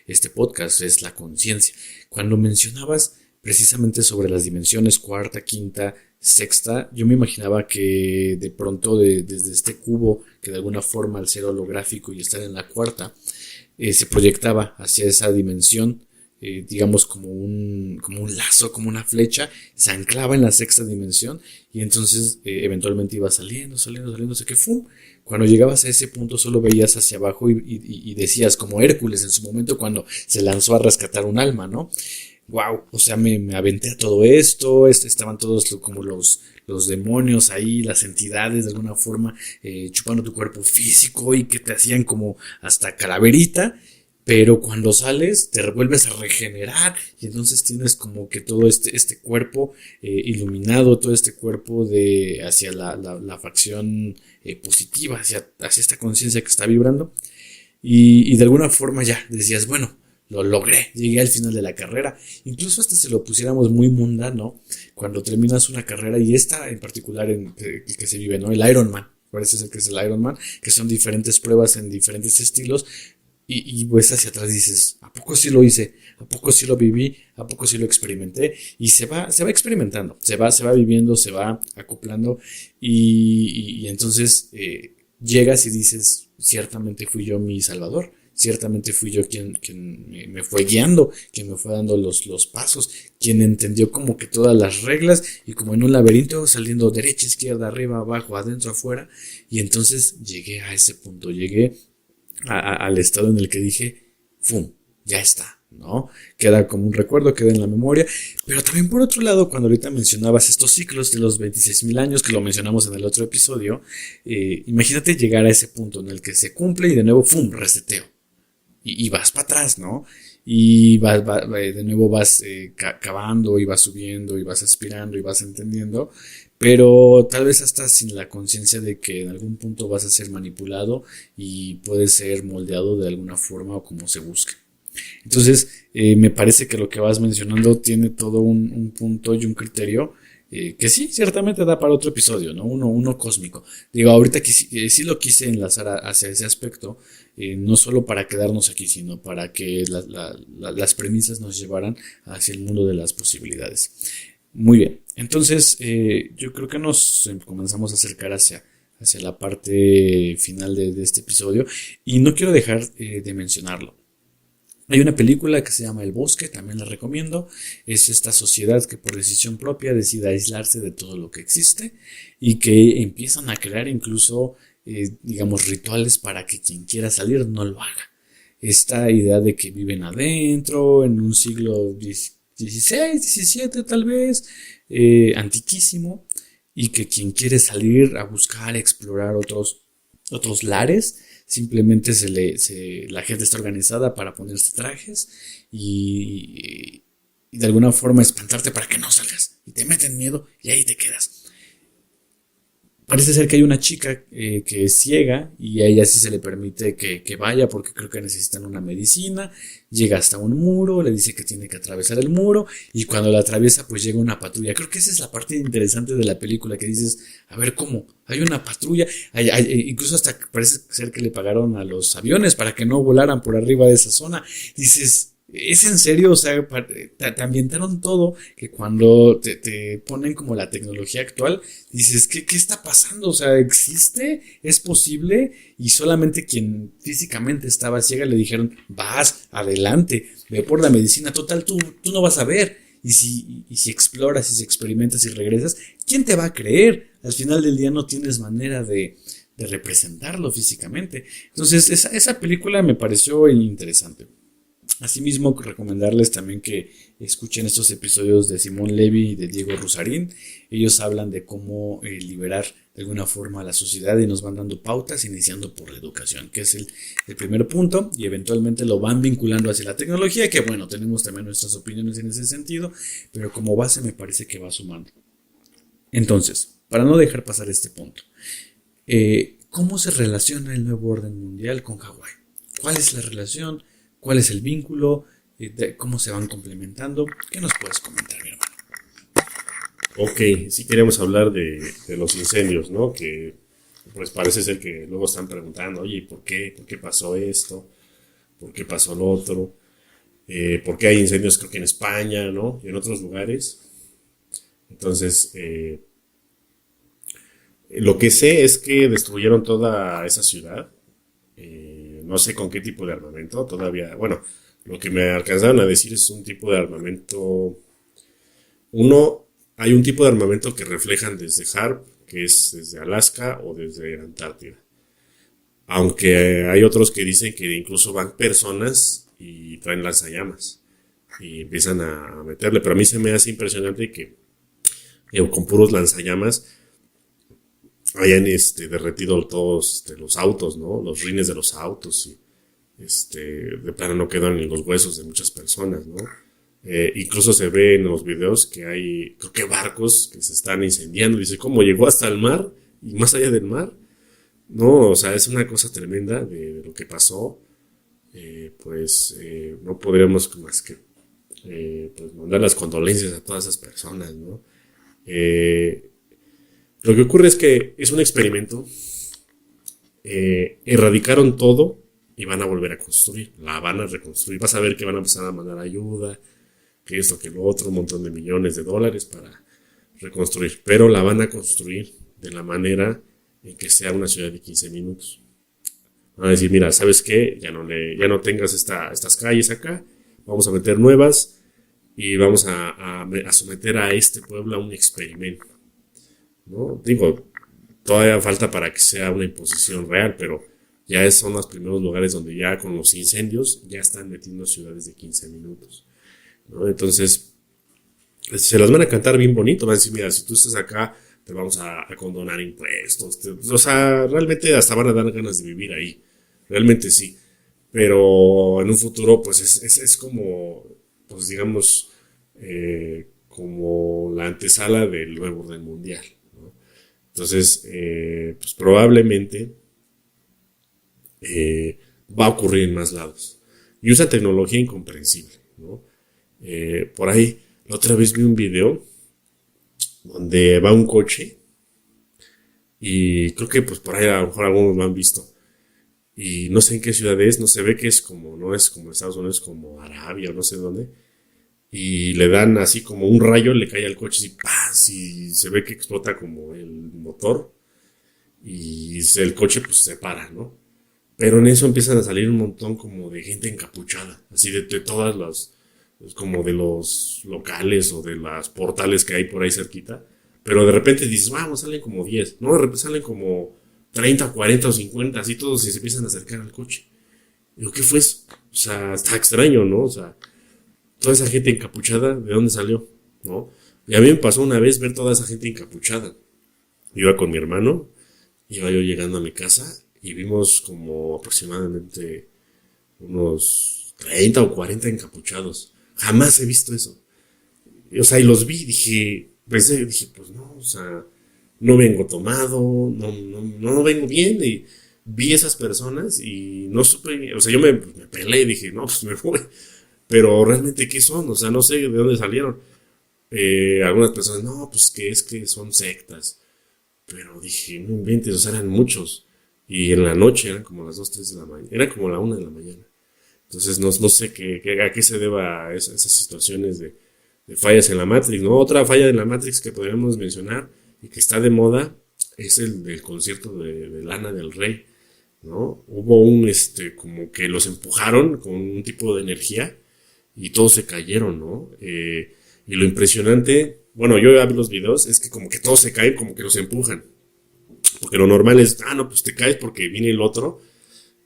este podcast, es la conciencia. Cuando mencionabas precisamente sobre las dimensiones cuarta, quinta, sexta, yo me imaginaba que de pronto desde este cubo, que de alguna forma al ser holográfico y estar en la cuarta, se proyectaba hacia esa dimensión, digamos como un lazo, como una flecha, se anclaba en la sexta dimensión y entonces eventualmente iba saliendo, hasta que ¡fum! Cuando llegabas a ese punto solo veías hacia abajo y decías, como Hércules en su momento cuando se lanzó a rescatar un alma, ¿no? Wow, o sea, me aventé a todo esto, estaban todos como los demonios ahí, las entidades de alguna forma chupando tu cuerpo físico y que te hacían como hasta calaverita. Pero cuando sales te vuelves a regenerar y entonces tienes como que todo este cuerpo iluminado, todo este cuerpo hacia la facción positiva, hacia esta conciencia que está vibrando. Y de alguna forma ya decías, bueno, lo logré, llegué al final de la carrera. Incluso hasta si lo pusiéramos muy mundano, cuando terminas una carrera, y esta en particular que se vive, ¿no? El Ironman, parece ser que es el Ironman, que son diferentes pruebas en diferentes estilos, y pues hacia atrás dices, ¿a poco sí lo hice? ¿A poco sí lo viví? ¿A poco sí lo experimenté? Y se va experimentando, se va viviendo, se va acoplando, y entonces llegas y dices, ciertamente fui yo mi salvador. Ciertamente fui yo quien me fue guiando, quien me fue dando los pasos, quien entendió como que todas las reglas, y como en un laberinto, saliendo derecha, izquierda, arriba, abajo, adentro, afuera. Y entonces llegué a ese punto, llegué al estado en el que dije, ¡fum! Ya está, ¿no? Queda como un recuerdo, queda en la memoria. Pero también por otro lado, cuando ahorita mencionabas estos ciclos de los 26.000 años, que lo mencionamos en el otro episodio, imagínate llegar a ese punto en el que se cumple y de nuevo, ¡fum! Reseteo. Y vas para atrás, ¿no? Y de nuevo vas cavando, y vas subiendo, y vas aspirando, y vas entendiendo, pero tal vez hasta sin la conciencia de que en algún punto vas a ser manipulado y puedes ser moldeado de alguna forma o como se busque. Entonces, me parece que lo que vas mencionando tiene todo un punto y un criterio que sí, ciertamente da para otro episodio, ¿no? Uno cósmico. Digo, ahorita que sí lo quise enlazar hacia ese aspecto, no solo para quedarnos aquí, sino para que las premisas nos llevaran hacia el mundo de las posibilidades. Muy bien, entonces yo creo que nos comenzamos a acercar hacia la parte final de este episodio, y no quiero dejar de mencionarlo. Hay una película que se llama El Bosque, también la recomiendo. Es esta sociedad que por decisión propia decide aislarse de todo lo que existe, y que empiezan a crear incluso, digamos, rituales para que quien quiera salir no lo haga. Esta idea de que viven adentro, en un siglo XVI, XVII tal vez, antiquísimo, y que quien quiere salir a buscar, a explorar otros lares, simplemente la gente está organizada para ponerse trajes y de alguna forma espantarte para que no salgas. Y te meten miedo y ahí te quedas. Parece ser que hay una chica que es ciega, y a ella sí se le permite que vaya porque creo que necesitan una medicina. Llega hasta un muro, le dice que tiene que atravesar el muro, y cuando la atraviesa pues llega una patrulla. Creo que esa es la parte interesante de la película, que dices, a ver, ¿cómo? Hay una patrulla, incluso hasta parece ser que le pagaron a los aviones para que no volaran por arriba de esa zona. Dices, ¿es en serio? O sea, te ambientaron todo, que cuando te ponen como la tecnología actual, dices, ¿qué está pasando? O sea, ¿existe? ¿Es posible? Y solamente quien físicamente estaba ciega le dijeron, vas, adelante, ve por la medicina, total, tú no vas a ver. Y si exploras, y si experimentas y regresas, ¿quién te va a creer? Al final del día no tienes manera de representarlo físicamente. Entonces, esa película me pareció interesante. Asimismo, recomendarles también que escuchen estos episodios de Simón Levy y de Diego Rusarín. Ellos hablan de cómo liberar de alguna forma a la sociedad, y nos van dando pautas, iniciando por la educación, que es el primer punto, y eventualmente lo van vinculando hacia la tecnología, que bueno, tenemos también nuestras opiniones en ese sentido, pero como base me parece que va sumando. Entonces, para no dejar pasar este punto, ¿cómo se relaciona el nuevo orden mundial con Hawái? ¿Cuál es la relación? ¿Cuál es el vínculo? ¿Cómo se van complementando? ¿Qué nos puedes comentar, mi hermano?
Ok, sí queremos hablar de los incendios, ¿no? Que pues parece ser que luego están preguntando, oye, ¿por qué? ¿Por qué pasó esto? ¿Por qué pasó lo otro? ¿Por qué hay incendios, creo que en España, ¿no? Y en otros lugares. Entonces, lo que sé es que destruyeron toda esa ciudad. No sé con qué tipo de armamento, todavía, bueno, lo que me alcanzaron a decir es un tipo de armamento. Hay un tipo de armamento que reflejan desde HARP, que es desde Alaska o desde Antártida. Aunque hay otros que dicen que incluso van personas y traen lanzallamas y empiezan a meterle. Pero a mí se me hace impresionante que con puros lanzallamas hayan derretido todos los autos, ¿no? Los rines de los autos, y de plano no quedan ni los huesos de muchas personas, ¿no? Incluso se ve en los videos que hay, creo que barcos que se están incendiando. Dice, ¿cómo llegó hasta el mar? Y más allá del mar. No, o sea, es una cosa tremenda de lo que pasó. no podríamos más que pues mandar las condolencias a todas esas personas, ¿no? Eh, lo que ocurre es que es un experimento, erradicaron todo y van a volver a construir, la van a reconstruir, vas a ver que van a empezar a mandar ayuda, que esto, que lo otro, un montón de millones de dólares para reconstruir, pero la van a construir de la manera en que sea una ciudad de 15 minutos. Van a decir, mira, ¿sabes qué? Ya no tengas estas calles acá, vamos a meter nuevas y vamos a someter a este pueblo a un experimento, ¿no? Digo, todavía falta para que sea una imposición real, pero ya son los primeros lugares donde ya con los incendios ya están metiendo ciudades de 15 minutos, ¿no? Entonces, se las van a cantar bien bonito, van a decir, mira, si tú estás acá, te vamos a condonar impuestos, o sea, realmente hasta van a dar ganas de vivir ahí, realmente sí, pero en un futuro, pues es como, pues digamos, como la antesala del nuevo orden mundial, ¿no? Entonces, pues probablemente va a ocurrir en más lados. Y usa tecnología incomprensible, ¿no? Por ahí, la otra vez vi un video donde va un coche y creo que pues por ahí a lo mejor algunos lo han visto. Y no sé en qué ciudad es, no se ve que es como, no es como Estados Unidos, como Arabia o no sé dónde. Y le dan así como un rayo, le cae al coche y ¡paz! Y se ve que explota como el motor y el coche pues se para, ¿no? Pero en eso empiezan a salir un montón como de gente encapuchada, así de todas las, como de los locales o de las portales que hay por ahí cerquita. Pero de repente dices, vamos, salen como 10, ¿no? De repente salen como 30, 40 o 50, así todos y se empiezan a acercar al coche. Digo, ¿qué fue eso? O sea, está extraño, ¿no? O sea, toda esa gente encapuchada, ¿de dónde salió? ¿No? Y a mí me pasó una vez ver toda esa gente encapuchada. Iba con mi hermano, iba yo llegando a mi casa y vimos como aproximadamente unos 30 o 40 encapuchados. Jamás he visto eso. O sea, y los vi, dije, pues no, o sea, no vengo tomado, no vengo bien. Y vi esas personas y no supe, o sea, me peleé y dije, no, pues me voy. Pero realmente, ¿qué son? O sea, no sé de dónde salieron. Algunas personas, no, pues que es que son sectas. Pero dije, no inventes, o sea, eran muchos. Y en la noche eran como las 2 3 de la mañana. Era como la 1 de la mañana. Entonces no sé a qué se deba esas situaciones de fallas en la Matrix, ¿no? Otra falla de la Matrix que podríamos mencionar y que está de moda es el del concierto de Lana del Rey, ¿no? Hubo como que los empujaron con un tipo de energía y todos se cayeron, ¿no? Y lo impresionante, bueno, yo ya vi los videos, es que como que todos se caen, como que los empujan. Porque lo normal es, no, pues te caes porque viene el otro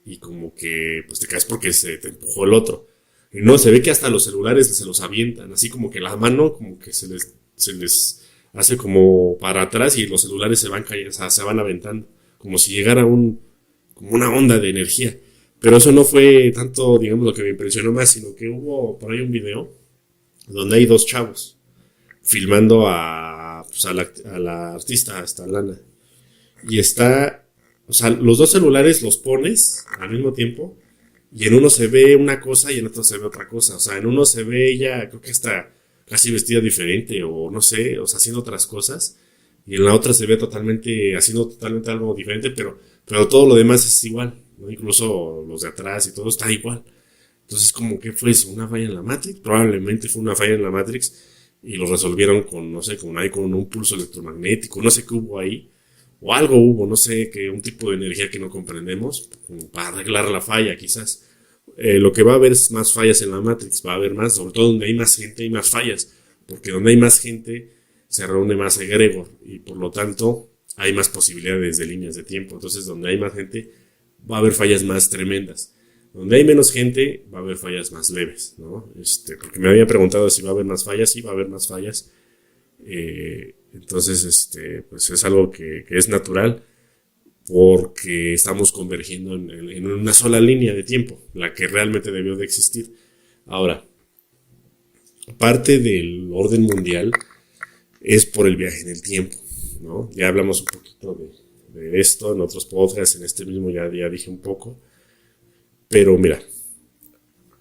y como que pues te caes porque se te empujó el otro. Y no, se ve que hasta los celulares se los avientan, así como que la mano como que se les hace como para atrás y los celulares se van cayendo, o sea, se van aventando, como si llegara como una onda de energía. Pero eso no fue tanto, digamos, lo que me impresionó más, sino que hubo por ahí un video donde hay 2 chavos filmando a la artista, hasta Lana. Y está, o sea, los 2 celulares los pones al mismo tiempo y en uno se ve una cosa y en otro se ve otra cosa. O sea, en uno se ve ella, creo que está casi vestida diferente o no sé, o sea, haciendo otras cosas. Y en la otra se ve haciendo totalmente algo diferente, pero todo lo demás es igual, ¿no? Incluso los de atrás y todo está igual. Entonces, como que fue eso, una falla en la Matrix, probablemente fue una falla en la Matrix y lo resolvieron con, no sé, con un pulso electromagnético, no sé qué hubo ahí, o algo hubo, no sé, que un tipo de energía que no comprendemos, como para arreglar la falla quizás. Lo que va a haber es más fallas en la Matrix, va a haber más, sobre todo donde hay más gente hay más fallas, porque donde hay más gente se reúne más egregor y por lo tanto hay más posibilidades de líneas de tiempo. Entonces, donde hay más gente va a haber fallas más tremendas. Donde hay menos gente va a haber fallas más leves, ¿no? Porque me había preguntado si va a haber más fallas, sí va a haber más fallas. Entonces, pues es algo que es natural porque estamos convergiendo en una sola línea de tiempo, la que realmente debió de existir. Ahora, parte del orden mundial es por el viaje en el tiempo, ¿no? Ya hablamos un poquito de esto en otros podcasts, en este mismo ya dije un poco, pero mira,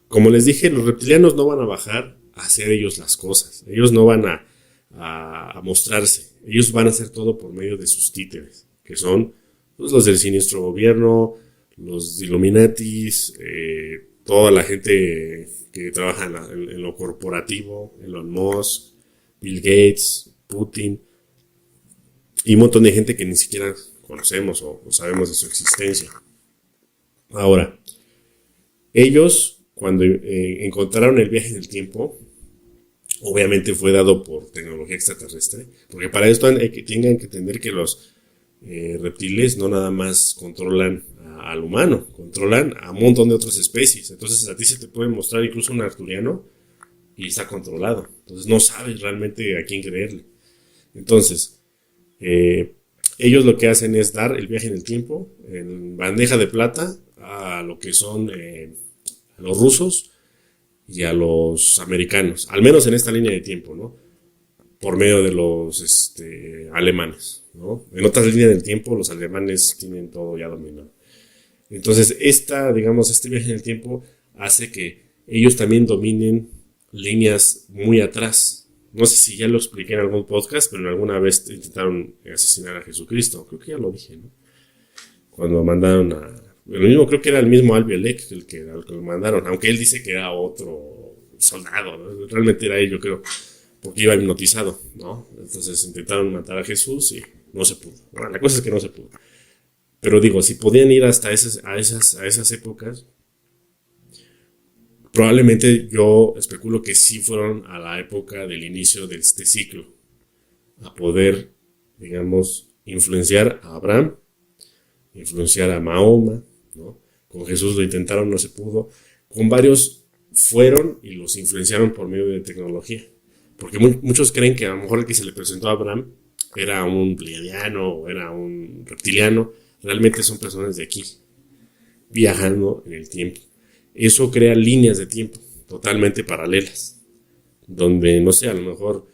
como les dije, los reptilianos no van a bajar a hacer ellos las cosas. Ellos no van a mostrarse. Ellos van a hacer todo por medio de sus títeres, que son pues, los del siniestro gobierno, los Illuminatis, toda la gente que trabaja en lo corporativo, Elon Musk, Bill Gates, Putin, y un montón de gente que ni siquiera conocemos o sabemos de su existencia. Ahora, ellos, cuando encontraron el viaje en el tiempo, obviamente fue dado por tecnología extraterrestre, porque para esto tienen que entender que los reptiles no nada más controlan al humano, controlan a un montón de otras especies. Entonces a ti se te puede mostrar incluso un arturiano y está controlado. Entonces no sabes realmente a quién creerle. Entonces, ellos lo que hacen es dar el viaje en el tiempo en bandeja de plata a lo que son a los rusos y a los americanos, al menos en esta línea de tiempo, ¿no? Por medio de los alemanes, ¿no? En otras líneas del tiempo los alemanes tienen todo ya dominado. Entonces este viaje en el tiempo hace que ellos también dominen líneas muy atrás. No sé si ya lo expliqué en algún podcast, pero en alguna vez intentaron asesinar a Jesucristo. Creo que ya lo dije, ¿no? Cuando mandaron creo que era el mismo Albiolek al que lo mandaron, aunque él dice que era otro soldado, ¿no? Realmente era él, yo creo, porque iba hipnotizado, ¿no? Entonces intentaron matar a Jesús y no se pudo. Bueno, la cosa es que no se pudo. Pero digo, si podían ir hasta a esas épocas, probablemente yo especulo que sí fueron a la época del inicio de este ciclo, a poder, digamos, influenciar a Abraham, influenciar a Mahoma, ¿no? Con Jesús lo intentaron, no se pudo. Con varios fueron y los influenciaron por medio de tecnología. Porque muchos creen que a lo mejor el que se le presentó a Abraham era un pleiadiano o era un reptiliano. Realmente son personas de aquí, viajando en el tiempo. Eso crea líneas de tiempo totalmente paralelas, donde, no sé, a lo mejor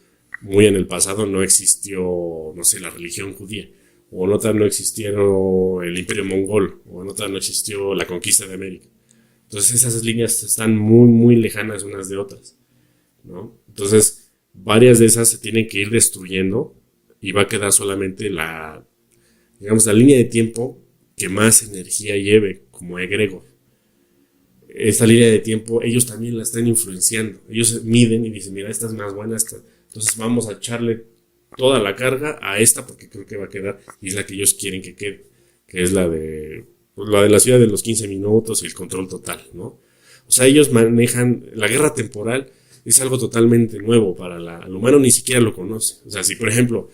muy en el pasado no existió, no sé, la religión judía, o en otra no existió el imperio mongol, o en otra no existió la conquista de América. Entonces esas líneas están muy, muy lejanas unas de otras, ¿no? Entonces varias de esas se tienen que ir destruyendo y va a quedar solamente la línea de tiempo que más energía lleve como egregor. Esta línea de tiempo ellos también la están influenciando. Ellos miden y dicen, mira, esta es más buena, entonces vamos a echarle toda la carga a esta porque creo que va a quedar, y es la que ellos quieren que quede, que es la de la ciudad de los 15 minutos y el control total, ¿no? O sea, ellos manejan la guerra temporal, es algo totalmente nuevo para el humano, ni siquiera lo conoce. O sea, si por ejemplo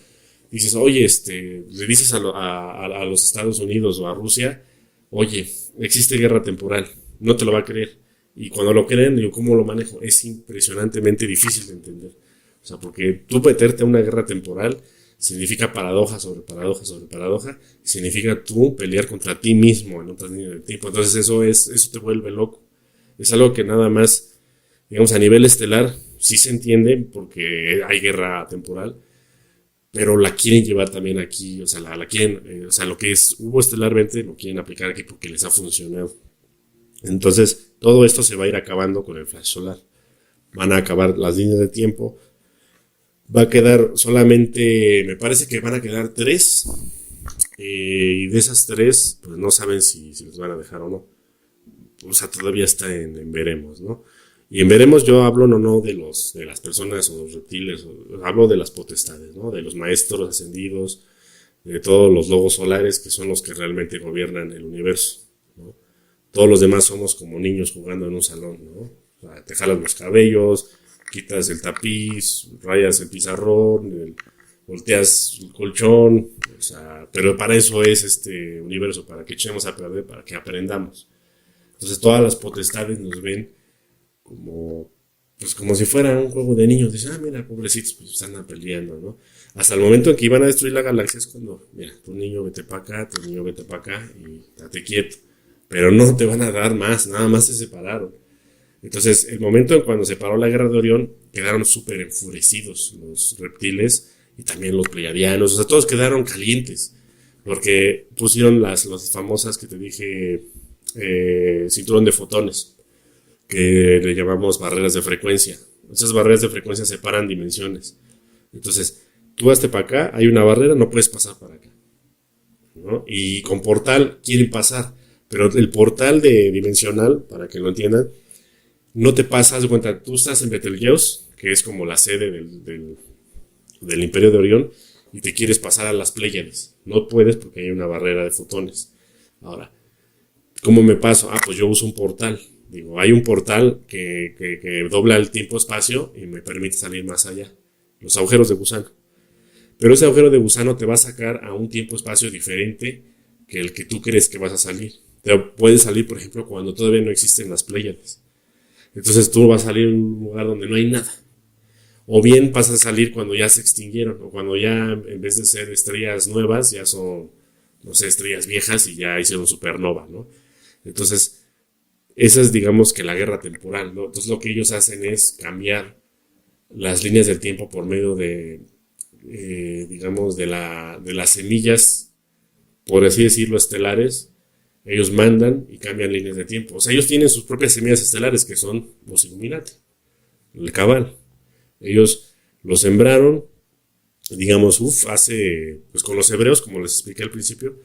dices, oye, le dices a los Estados Unidos o a Rusia, oye, existe guerra temporal, no te lo va a creer. Y cuando lo creen, yo cómo lo manejo, es impresionantemente difícil de entender. O sea, porque tú meterte a una guerra temporal significa paradoja sobre paradoja sobre paradoja, significa tú pelear contra ti mismo en otras líneas de tiempo. Entonces eso te vuelve loco. Es algo que nada más, digamos, a nivel estelar sí se entiende porque hay guerra temporal, pero la quieren llevar también aquí, o sea, la quieren, o sea, lo que hubo estelarmente lo quieren aplicar aquí porque les ha funcionado. Entonces, todo esto se va a ir acabando con el flash solar. Van a acabar las líneas de tiempo. Va a quedar solamente, me parece que van a quedar 3. Y de esas 3, pues no saben si les van a dejar o no. O sea, todavía está en veremos, ¿no? Y en veremos yo hablo no de las personas o los reptiles, hablo de las potestades, ¿no? De los maestros ascendidos, de todos los logos solares que son los que realmente gobiernan el universo, ¿no? Todos los demás somos como niños jugando en un salón, ¿no? O sea, te jalas los cabellos, quitas el tapiz, rayas el pizarrón, volteas el colchón, o sea, pero para eso es este universo, para que echemos a perder, para que aprendamos. Entonces todas las potestades nos ven como si fuera un juego de niños. Dicen, mira, pobrecitos, pues andan peleando, ¿no? Hasta el momento en que iban a destruir la galaxia es cuando, mira, tu niño vete para acá, tu niño vete para acá y date quieto. Pero no te van a dar más, nada más se separaron. Entonces, el momento en cuando se paró la guerra de Orión, quedaron súper enfurecidos los reptiles y también los pleiadianos. O sea, todos quedaron calientes porque pusieron las famosas que te dije, cinturón de fotones, que le llamamos barreras de frecuencia. Esas barreras de frecuencia separan dimensiones. Entonces, tú hazte para acá, hay una barrera, no puedes pasar para acá, ¿no? Y con portal quieren pasar, pero el portal de dimensional, para que lo entiendan, no te pasas de cuenta. Tú estás en Betelgeuse, que es como la sede del Imperio de Orión, y te quieres pasar a las Pléyades. No puedes porque hay una barrera de fotones. Ahora, ¿cómo me paso? Pues yo uso un portal. Digo, hay un portal que dobla el tiempo-espacio y me permite salir más allá. Los agujeros de gusano. Pero ese agujero de gusano te va a sacar a un tiempo-espacio diferente que el que tú crees que vas a salir. Te puede salir, por ejemplo, cuando todavía no existen las Pléyades. Entonces tú vas a salir a un lugar donde no hay nada. O bien vas a salir cuando ya se extinguieron, o cuando ya en vez de ser estrellas nuevas, ya son, no sé, estrellas viejas y ya hicieron supernova, ¿no? Entonces, esa es, digamos, que la guerra temporal, ¿no? Entonces lo que ellos hacen es cambiar las líneas del tiempo por medio de, digamos, de las semillas, por así decirlo, estelares. Ellos mandan y cambian líneas de tiempo. O sea, ellos tienen sus propias semillas estelares, que son los Illuminati, el Cabal. Ellos lo sembraron, digamos, hace, pues con los hebreos, como les expliqué al principio,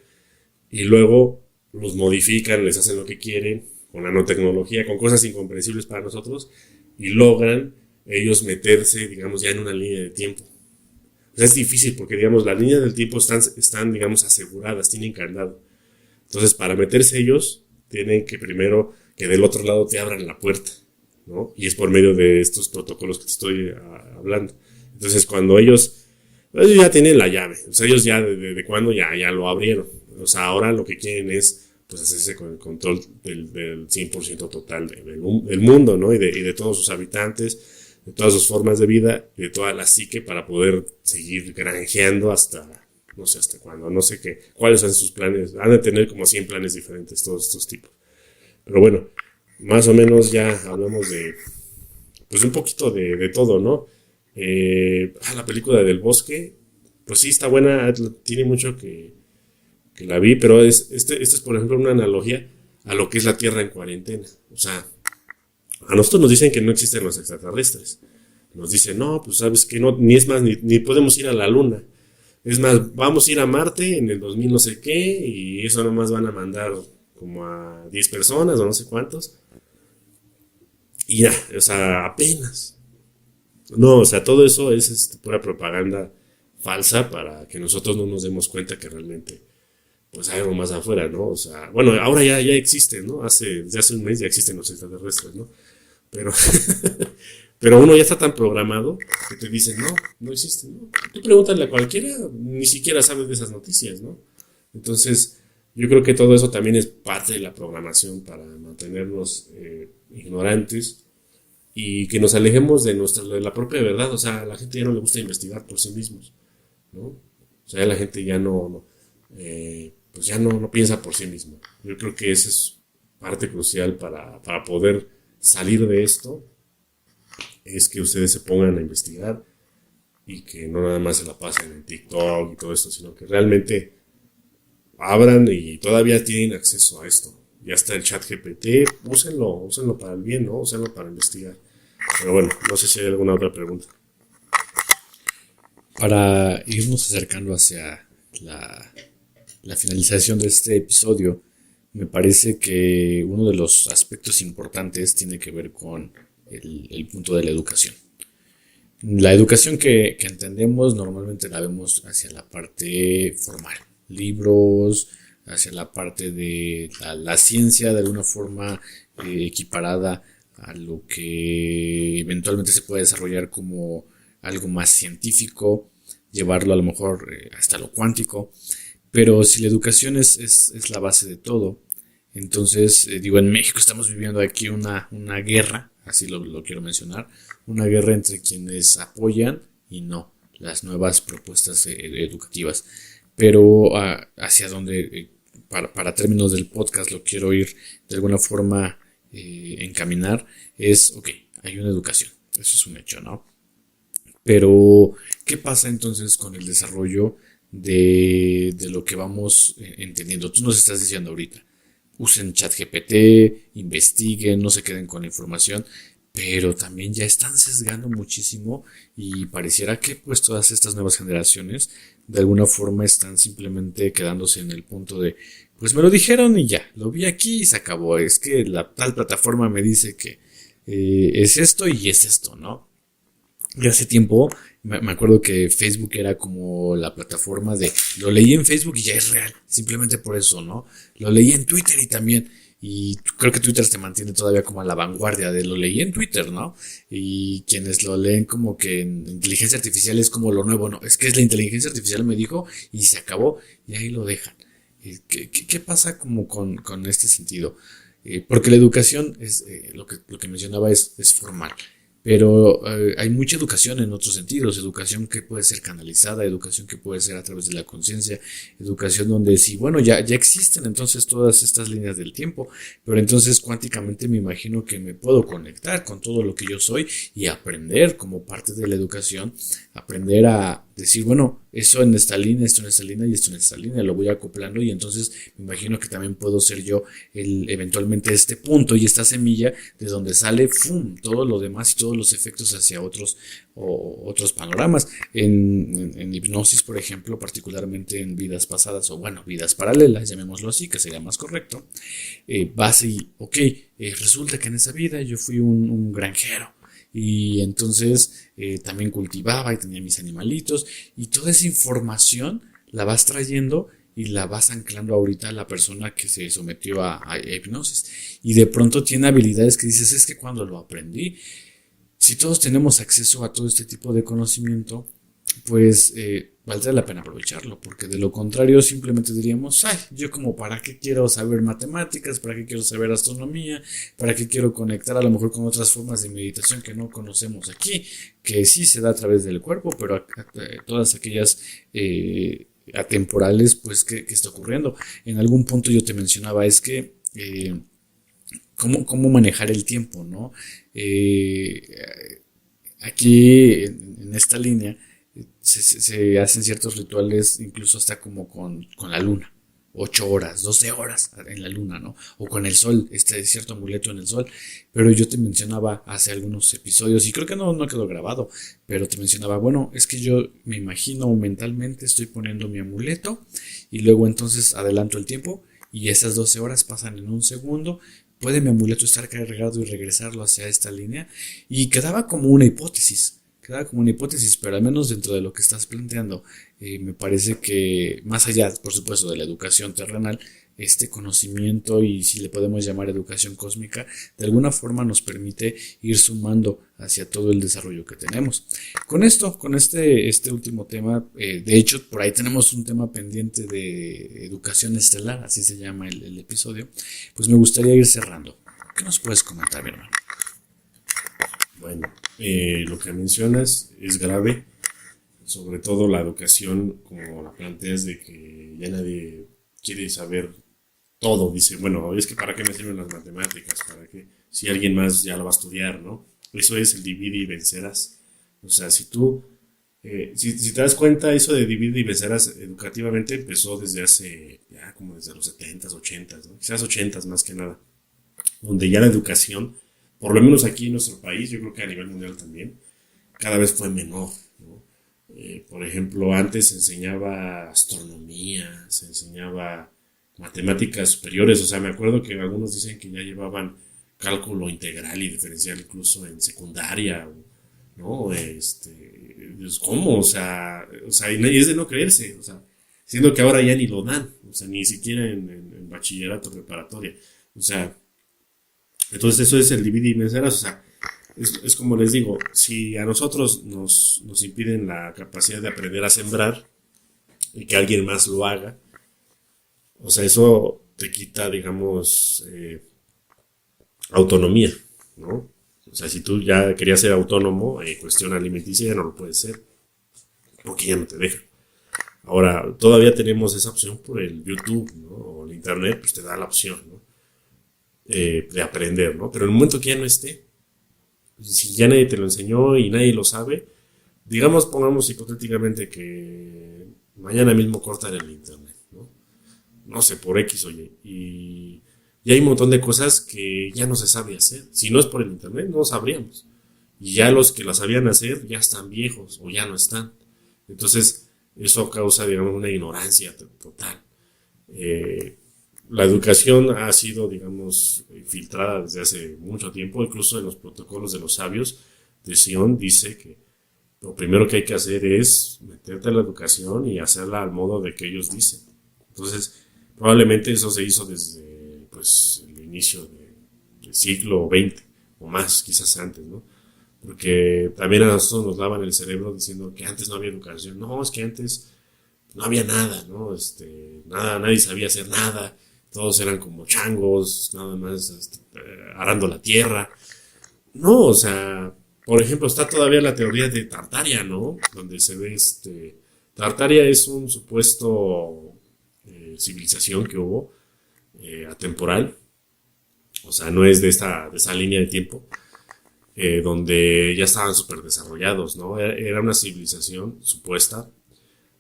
y luego los modifican, les hacen lo que quieren, con nanotecnología, con cosas incomprensibles para nosotros, y logran ellos meterse, digamos, ya en una línea de tiempo. O sea, es difícil porque, digamos, las líneas del tiempo están, digamos, aseguradas, tienen candado. Entonces, para meterse ellos, tienen que primero que del otro lado te abran la puerta, ¿no? Y es por medio de estos protocolos que te estoy hablando. Entonces, cuando ellos ya tienen la llave, o sea, ellos ya de cuando ya lo abrieron. O sea, ahora lo que quieren es pues hacerse con el control del 100% total del mundo, ¿no? Y de todos sus habitantes, de todas sus formas de vida, de toda la psique para poder seguir granjeando hasta no sé hasta cuándo, no sé qué, cuáles son sus planes. Han de tener como 100 planes diferentes todos estos tipos. Pero bueno, más o menos ya hablamos de, pues un poquito de todo, ¿no? La película del bosque, pues sí está buena, tiene mucho que la vi, pero este es por ejemplo una analogía a lo que es la Tierra en cuarentena. O sea, a nosotros nos dicen que no existen los extraterrestres. Nos dicen, no, pues sabes que no, ni es más, ni podemos ir a la Luna. Es más, vamos a ir a Marte en el 2000 no sé qué, y eso nomás van a mandar como a 10 personas o no sé cuántos. Y ya, o sea, apenas. No, o sea, todo eso es pura propaganda falsa para que nosotros no nos demos cuenta que realmente pues hay algo más afuera, ¿no? O sea, bueno, ahora ya existen, ¿no? Desde hace un mes ya existen los extraterrestres, ¿no? Pero, pero uno ya está tan programado que te dicen, no existen, ¿no? Tú pregúntale a cualquiera, ni siquiera sabes de esas noticias, ¿no? Entonces, yo creo que todo eso también es parte de la programación para mantenernos ignorantes y que nos alejemos de la propia verdad. O sea, a la gente ya no le gusta investigar por sí mismos, ¿no? O sea, la gente ya pues ya no piensa por sí mismo. Yo creo que esa es parte crucial para poder salir de esto, es que ustedes se pongan a investigar y que no nada más se la pasen en TikTok y todo esto, sino que realmente abran y todavía tienen acceso a esto. Ya está el chat GPT, úsenlo para el bien, ¿no? Úsenlo para investigar. Pero bueno, no sé si hay alguna otra pregunta.
Para irnos acercando hacia la finalización de este episodio, me parece que uno de los aspectos importantes tiene que ver con el punto de la educación. La educación que entendemos normalmente la vemos hacia la parte formal, libros, hacia la parte de la ciencia de alguna forma equiparada a lo que eventualmente se puede desarrollar como algo más científico, llevarlo a lo mejor hasta lo cuántico. Pero si la educación es la base de todo, entonces, digo, en México estamos viviendo aquí una guerra, así lo quiero mencionar, una guerra entre quienes apoyan y no las nuevas propuestas educativas. Pero hacia donde, para términos del podcast, lo quiero ir de alguna forma encaminar, ok, hay una educación, eso es un hecho, ¿no? Pero, ¿qué pasa entonces con el desarrollo de lo que vamos entendiendo? Tú nos estás diciendo ahorita, usen ChatGPT, investiguen, no se queden con la información, pero también ya están sesgando muchísimo y pareciera que pues todas estas nuevas generaciones de alguna forma están simplemente quedándose en el punto de pues me lo dijeron y ya, lo vi aquí y se acabó, es que la tal plataforma me dice que es esto y es esto, ¿no? Y hace tiempo me acuerdo que Facebook era como la plataforma de lo leí en Facebook y ya es real, simplemente por eso, ¿no? Lo leí en Twitter y también, y creo que Twitter se mantiene todavía como a la vanguardia de lo leí en Twitter, ¿no? Y quienes lo leen como que en inteligencia artificial es como lo nuevo, ¿no? Es que es la inteligencia artificial me dijo y se acabó y ahí lo dejan. ¿Qué pasa como con este sentido? Porque la educación es, lo que mencionaba es formal. Pero hay mucha educación en otros sentidos, educación que puede ser canalizada, educación que puede ser a través de la conciencia, educación donde sí, bueno, ya existen entonces todas estas líneas del tiempo, pero entonces cuánticamente me imagino que me puedo conectar con todo lo que yo soy y aprender como parte de la educación, aprender a decir, bueno, eso en esta línea, esto en esta línea y esto en esta línea, lo voy acoplando y entonces me imagino que también puedo ser yo eventualmente este punto y esta semilla de donde sale ¡fum! Todo lo demás y todos los efectos hacia otros panoramas. En hipnosis, por ejemplo, particularmente en vidas pasadas o bueno, vidas paralelas, llamémoslo así, que sería más correcto, vas y, ok, resulta que en esa vida yo fui un granjero y entonces también cultivaba y tenía mis animalitos y toda esa información la vas trayendo y la vas anclando ahorita a la persona que se sometió a hipnosis y de pronto tiene habilidades que dices es que cuando lo aprendí, si todos tenemos acceso a todo este tipo de conocimiento, pues valdría la pena aprovecharlo, porque de lo contrario simplemente diríamos, ay, yo como para qué quiero saber matemáticas, para qué quiero saber astronomía, para qué quiero conectar a lo mejor con otras formas de meditación que no conocemos aquí, que sí se da a través del cuerpo, pero todas aquellas atemporales, pues, ¿qué está ocurriendo? En algún punto yo te mencionaba, es que cómo manejar el tiempo, ¿no? Eh, aquí en esta línea se hacen ciertos rituales, incluso hasta como con la luna. 8 horas, 12 horas en la luna, ¿no? O con el sol, este cierto amuleto en el sol. Pero yo te mencionaba hace algunos episodios, y creo que no quedó grabado, pero te mencionaba, bueno, es que yo me imagino mentalmente, estoy poniendo mi amuleto, y luego entonces adelanto el tiempo, y esas 12 horas pasan en un segundo, puede mi amuleto estar cargado y regresarlo hacia esta línea, y quedaba como una hipótesis, pero al menos dentro de lo que estás planteando, me parece que más allá, por supuesto, de la educación terrenal, este conocimiento y si le podemos llamar educación cósmica, de alguna forma nos permite ir sumando hacia todo el desarrollo que tenemos. Con esto, con este último tema, de hecho, por ahí tenemos un tema pendiente de educación estelar, así se llama el episodio, pues me gustaría ir cerrando. ¿Qué nos puedes comentar, mi hermano?
Bueno, lo que mencionas es grave, sobre todo la educación, como la planteas, de que ya nadie quiere saber todo. Dice, bueno, es que ¿para qué me sirven las matemáticas? ¿Para qué? Si alguien más ya lo va a estudiar, ¿no? Eso es el divide y vencerás. O sea, si tú, si te das cuenta, eso de divide y vencerás educativamente empezó desde hace, ya como desde los 70s, 80s, ¿no? Quizás 80s más que nada, donde ya la educación, por lo menos aquí en nuestro país, yo creo que a nivel mundial también, cada vez fue menor, ¿no? Por ejemplo, antes se enseñaba astronomía, se enseñaba matemáticas superiores, o sea, me acuerdo que algunos dicen que ya llevaban cálculo integral y diferencial incluso en secundaria, ¿no? Pues, ¿cómo? O sea, y es de no creerse, o sea, siendo que ahora ya ni lo dan, o sea, ni siquiera en bachillerato preparatoria, o sea, entonces eso es el divide y vencerás, o sea, es como les digo, si a nosotros nos impiden la capacidad de aprender a sembrar y que alguien más lo haga, o sea, eso te quita, digamos, autonomía, ¿no? O sea, si tú ya querías ser autónomo en cuestión alimenticia, ya no lo puedes ser, porque ya no te deja. Ahora, todavía tenemos esa opción por el YouTube, ¿no? O el Internet, pues te da la opción, ¿no? De aprender, ¿no? Pero en el momento que ya no esté, si ya nadie te lo enseñó y nadie lo sabe, digamos, pongamos hipotéticamente que mañana mismo cortan el internet, ¿no? No sé, por X o Y. Y Y hay un montón de cosas que ya no se sabe hacer. Si no es por el internet, no sabríamos. Y ya los que las sabían hacer ya están viejos o ya no están. Entonces, eso causa, digamos, una ignorancia total. Eh, la educación ha sido, digamos, filtrada desde hace mucho tiempo, incluso en los protocolos de los sabios de Sion dice que lo primero que hay que hacer es meterte a la educación y hacerla al modo de que ellos dicen. Entonces, probablemente eso se hizo desde pues, el inicio del siglo XX o más, quizás antes, ¿no? Porque también a nosotros nos lavan el cerebro diciendo que antes no había educación. No, es que antes no había nada, ¿no? Nada, nadie sabía hacer nada. Todos eran como changos, nada más arando la tierra. No, o sea, por ejemplo, está todavía la teoría de Tartaria, ¿no? Donde se ve Tartaria es un supuesto civilización que hubo, atemporal, o sea, no es de esa línea de tiempo, donde ya estaban súper desarrollados, ¿no? Era una civilización supuesta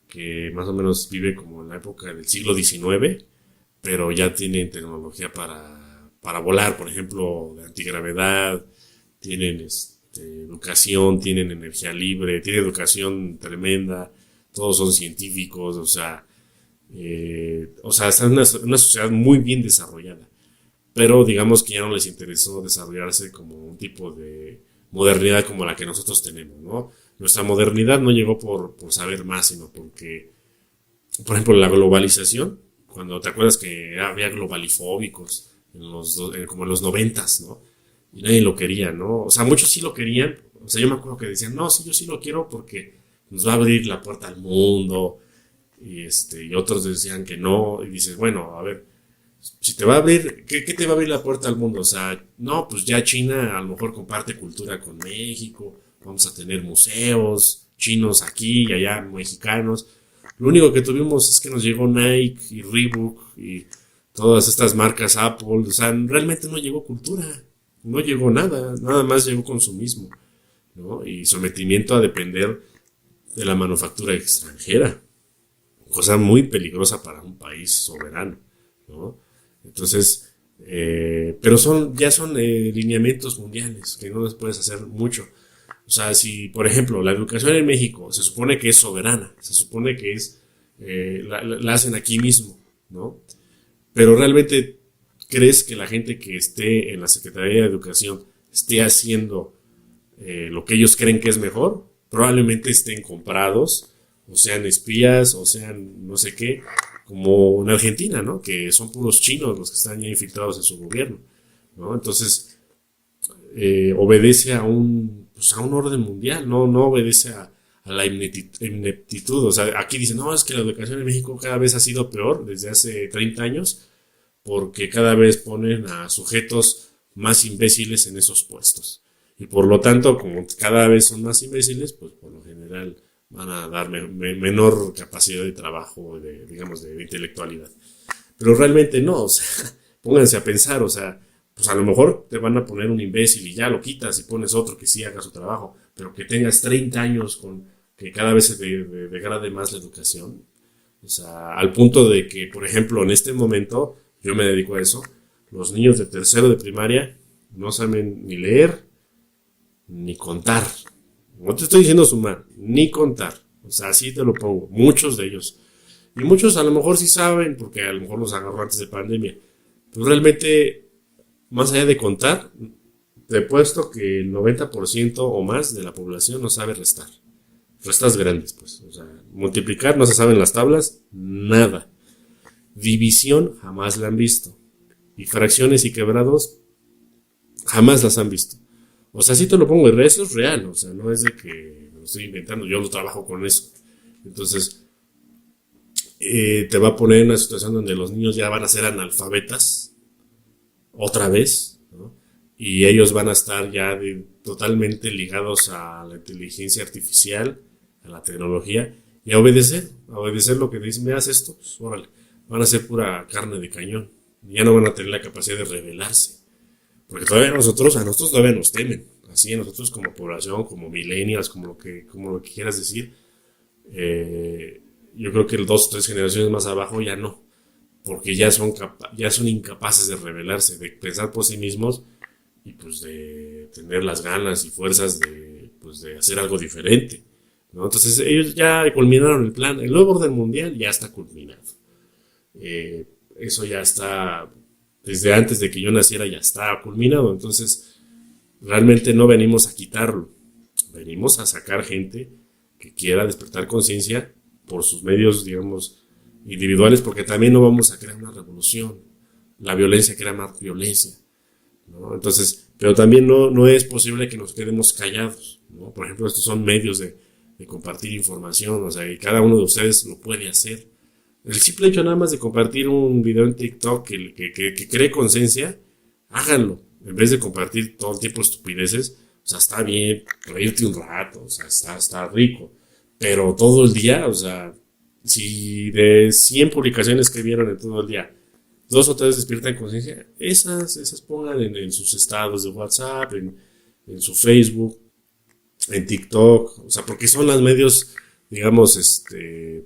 que más o menos vive como en la época del siglo XIX, pero ya tienen tecnología para volar, por ejemplo, de antigravedad, tienen educación, tienen energía libre, tienen educación tremenda, todos son científicos, están en una sociedad muy bien desarrollada, pero digamos que ya no les interesó desarrollarse como un tipo de modernidad como la que nosotros tenemos, ¿no? Nuestra modernidad no llegó por saber más, sino porque, por ejemplo, la globalización, cuando te acuerdas que había globalifóbicos como en los noventas, ¿no? Y nadie lo quería, ¿no? O sea, muchos sí lo querían. O sea, yo me acuerdo que decían, no, sí, yo sí lo quiero porque nos va a abrir la puerta al mundo. Y otros decían que no. Y dices, bueno, a ver, si te va a abrir, ¿qué te va a abrir la puerta al mundo? O sea, no, pues ya China a lo mejor comparte cultura con México. Vamos a tener museos chinos aquí y allá, mexicanos. Lo único que tuvimos es que nos llegó Nike y Reebok y todas estas marcas Apple. O sea, realmente no llegó cultura. No llegó nada más llegó consumismo, ¿no? Y sometimiento a depender de la manufactura extranjera, cosa muy peligrosa para un país soberano, ¿no? Entonces, pero ya son lineamientos mundiales que no les puedes hacer mucho. O sea, si, por ejemplo, la educación en México se supone que es soberana, se supone que la hacen aquí mismo, ¿no? Pero realmente, ¿crees que la gente que esté en la Secretaría de Educación esté haciendo lo que ellos creen que es mejor? Probablemente estén comprados, o sean espías, o sean no sé qué, como en Argentina, ¿no? Que son puros chinos los que están ya infiltrados en su gobierno, ¿no? Entonces, obedece pues a un orden mundial, no obedece a la ineptitud. O sea, aquí dicen, no, es que la educación en México cada vez ha sido peor desde hace 30 años, porque cada vez ponen a sujetos más imbéciles en esos puestos. Y por lo tanto, como cada vez son más imbéciles, pues por lo general van a dar menor capacidad de trabajo, digamos, de intelectualidad. Pero realmente no, o sea, pónganse a pensar, o sea, pues a lo mejor te van a poner un imbécil y ya lo quitas y pones otro que sí haga su trabajo, pero que tengas 30 años con que cada vez se degrade más la educación. O sea, al punto de que, por ejemplo, en este momento, yo me dedico a eso, los niños de tercero de primaria no saben ni leer ni contar. No te estoy diciendo sumar, ni contar. O sea, así te lo pongo. Muchos de ellos. Y muchos a lo mejor sí saben, porque a lo mejor los agarró antes de pandemia. Pero realmente, más allá de contar, te he puesto que el 90% o más de la población no sabe restar. Restas grandes, pues. O sea, multiplicar no se saben las tablas, nada. División jamás la han visto. Y fracciones y quebrados jamás las han visto. O sea, sí te lo pongo, eso es real. O sea, no es de que lo estoy inventando, yo lo trabajo con eso. Entonces, te va a poner en una situación donde los niños ya van a ser analfabetas otra vez, ¿no? Y ellos van a estar ya totalmente ligados a la inteligencia artificial, a la tecnología, y a obedecer lo que dicen, me haces esto, pues órale, van a ser pura carne de cañón, ya no van a tener la capacidad de rebelarse, porque todavía a nosotros todavía nos temen, así a nosotros como población, como millennials, como lo que quieras decir, yo creo que 2 o 3 generaciones más abajo ya no, porque ya son incapaces de rebelarse, de pensar por sí mismos y pues de tener las ganas y fuerzas de hacer algo diferente, ¿no? Entonces ellos ya culminaron el plan, el nuevo orden mundial ya está culminado. Eso ya está, desde antes de que yo naciera ya está culminado, entonces realmente no venimos a quitarlo, venimos a sacar gente que quiera despertar conciencia por sus medios, digamos, individuales, porque también no vamos a crear una revolución. La violencia crea más violencia, ¿no? Entonces, pero también no es posible que nos quedemos callados, ¿no? Por ejemplo, estos son medios de compartir información, o sea, y cada uno de ustedes lo puede hacer. El simple hecho nada más de compartir un video en TikTok que cree conciencia, háganlo. En vez de compartir todo el tiempo estupideces, o sea, está bien reírte un rato, o sea, está rico. Pero todo el día, o sea, si de 100 publicaciones que vieron en todo el día, 2 o 3 despiertan conciencia, esas pongan en sus estados de WhatsApp, en su Facebook, en TikTok, o sea, porque son los medios, digamos,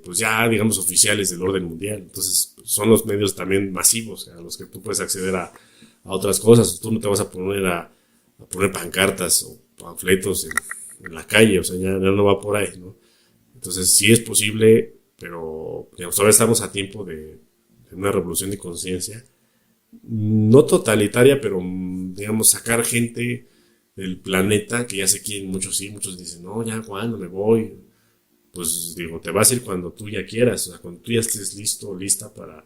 pues ya, digamos, oficiales del orden mundial. Entonces, son los medios también masivos a los que tú puedes acceder a otras cosas. Tú no te vas a poner a poner pancartas o panfletos en la calle, o sea, ya no va por ahí, ¿no? Entonces, sí es posible, pero digamos, todavía estamos a tiempo de una revolución de conciencia, no totalitaria, pero digamos, sacar gente del planeta, que ya sé que muchos sí, muchos dicen, no, ya cuando me voy, pues digo, te vas a ir cuando tú ya quieras, o sea, cuando tú ya estés listo, lista para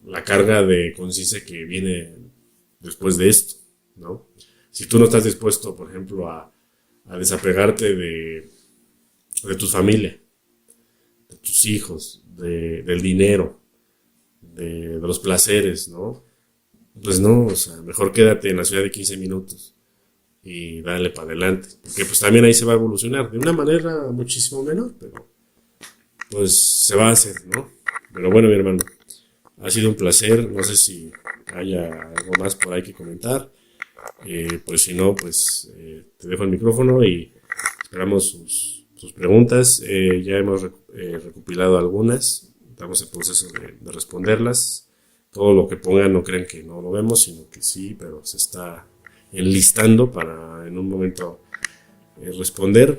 la carga de conciencia que viene después de esto, ¿no? Si tú no estás dispuesto, por ejemplo, a desapegarte de tu familia, de tus hijos, del dinero, de los placeres, ¿no? Pues no, o sea, mejor quédate en la ciudad de 15 minutos y dale para adelante, porque pues también ahí se va a evolucionar, de una manera muchísimo menor, pero pues se va a hacer, ¿no? Pero bueno, mi hermano, ha sido un placer, no sé si haya algo más por ahí que comentar, pues si no, pues te dejo el micrófono y esperamos sus preguntas. Ya hemos recopilado algunas, estamos en proceso de responderlas. Todo lo que pongan no crean que no lo vemos, sino que sí, pero se está enlistando para en un momento responder.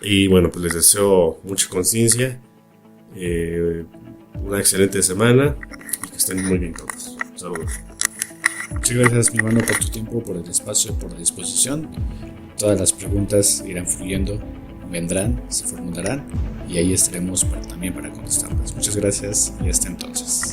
Y bueno, pues les deseo mucha conciencia, una excelente semana y que estén muy bien todos. Saludos.
Muchas gracias, mi hermano, por tu tiempo, por el espacio, por la disposición. Todas las preguntas irán fluyendo, vendrán, se formularán y ahí estaremos también para contestarlas. Muchas gracias y hasta entonces.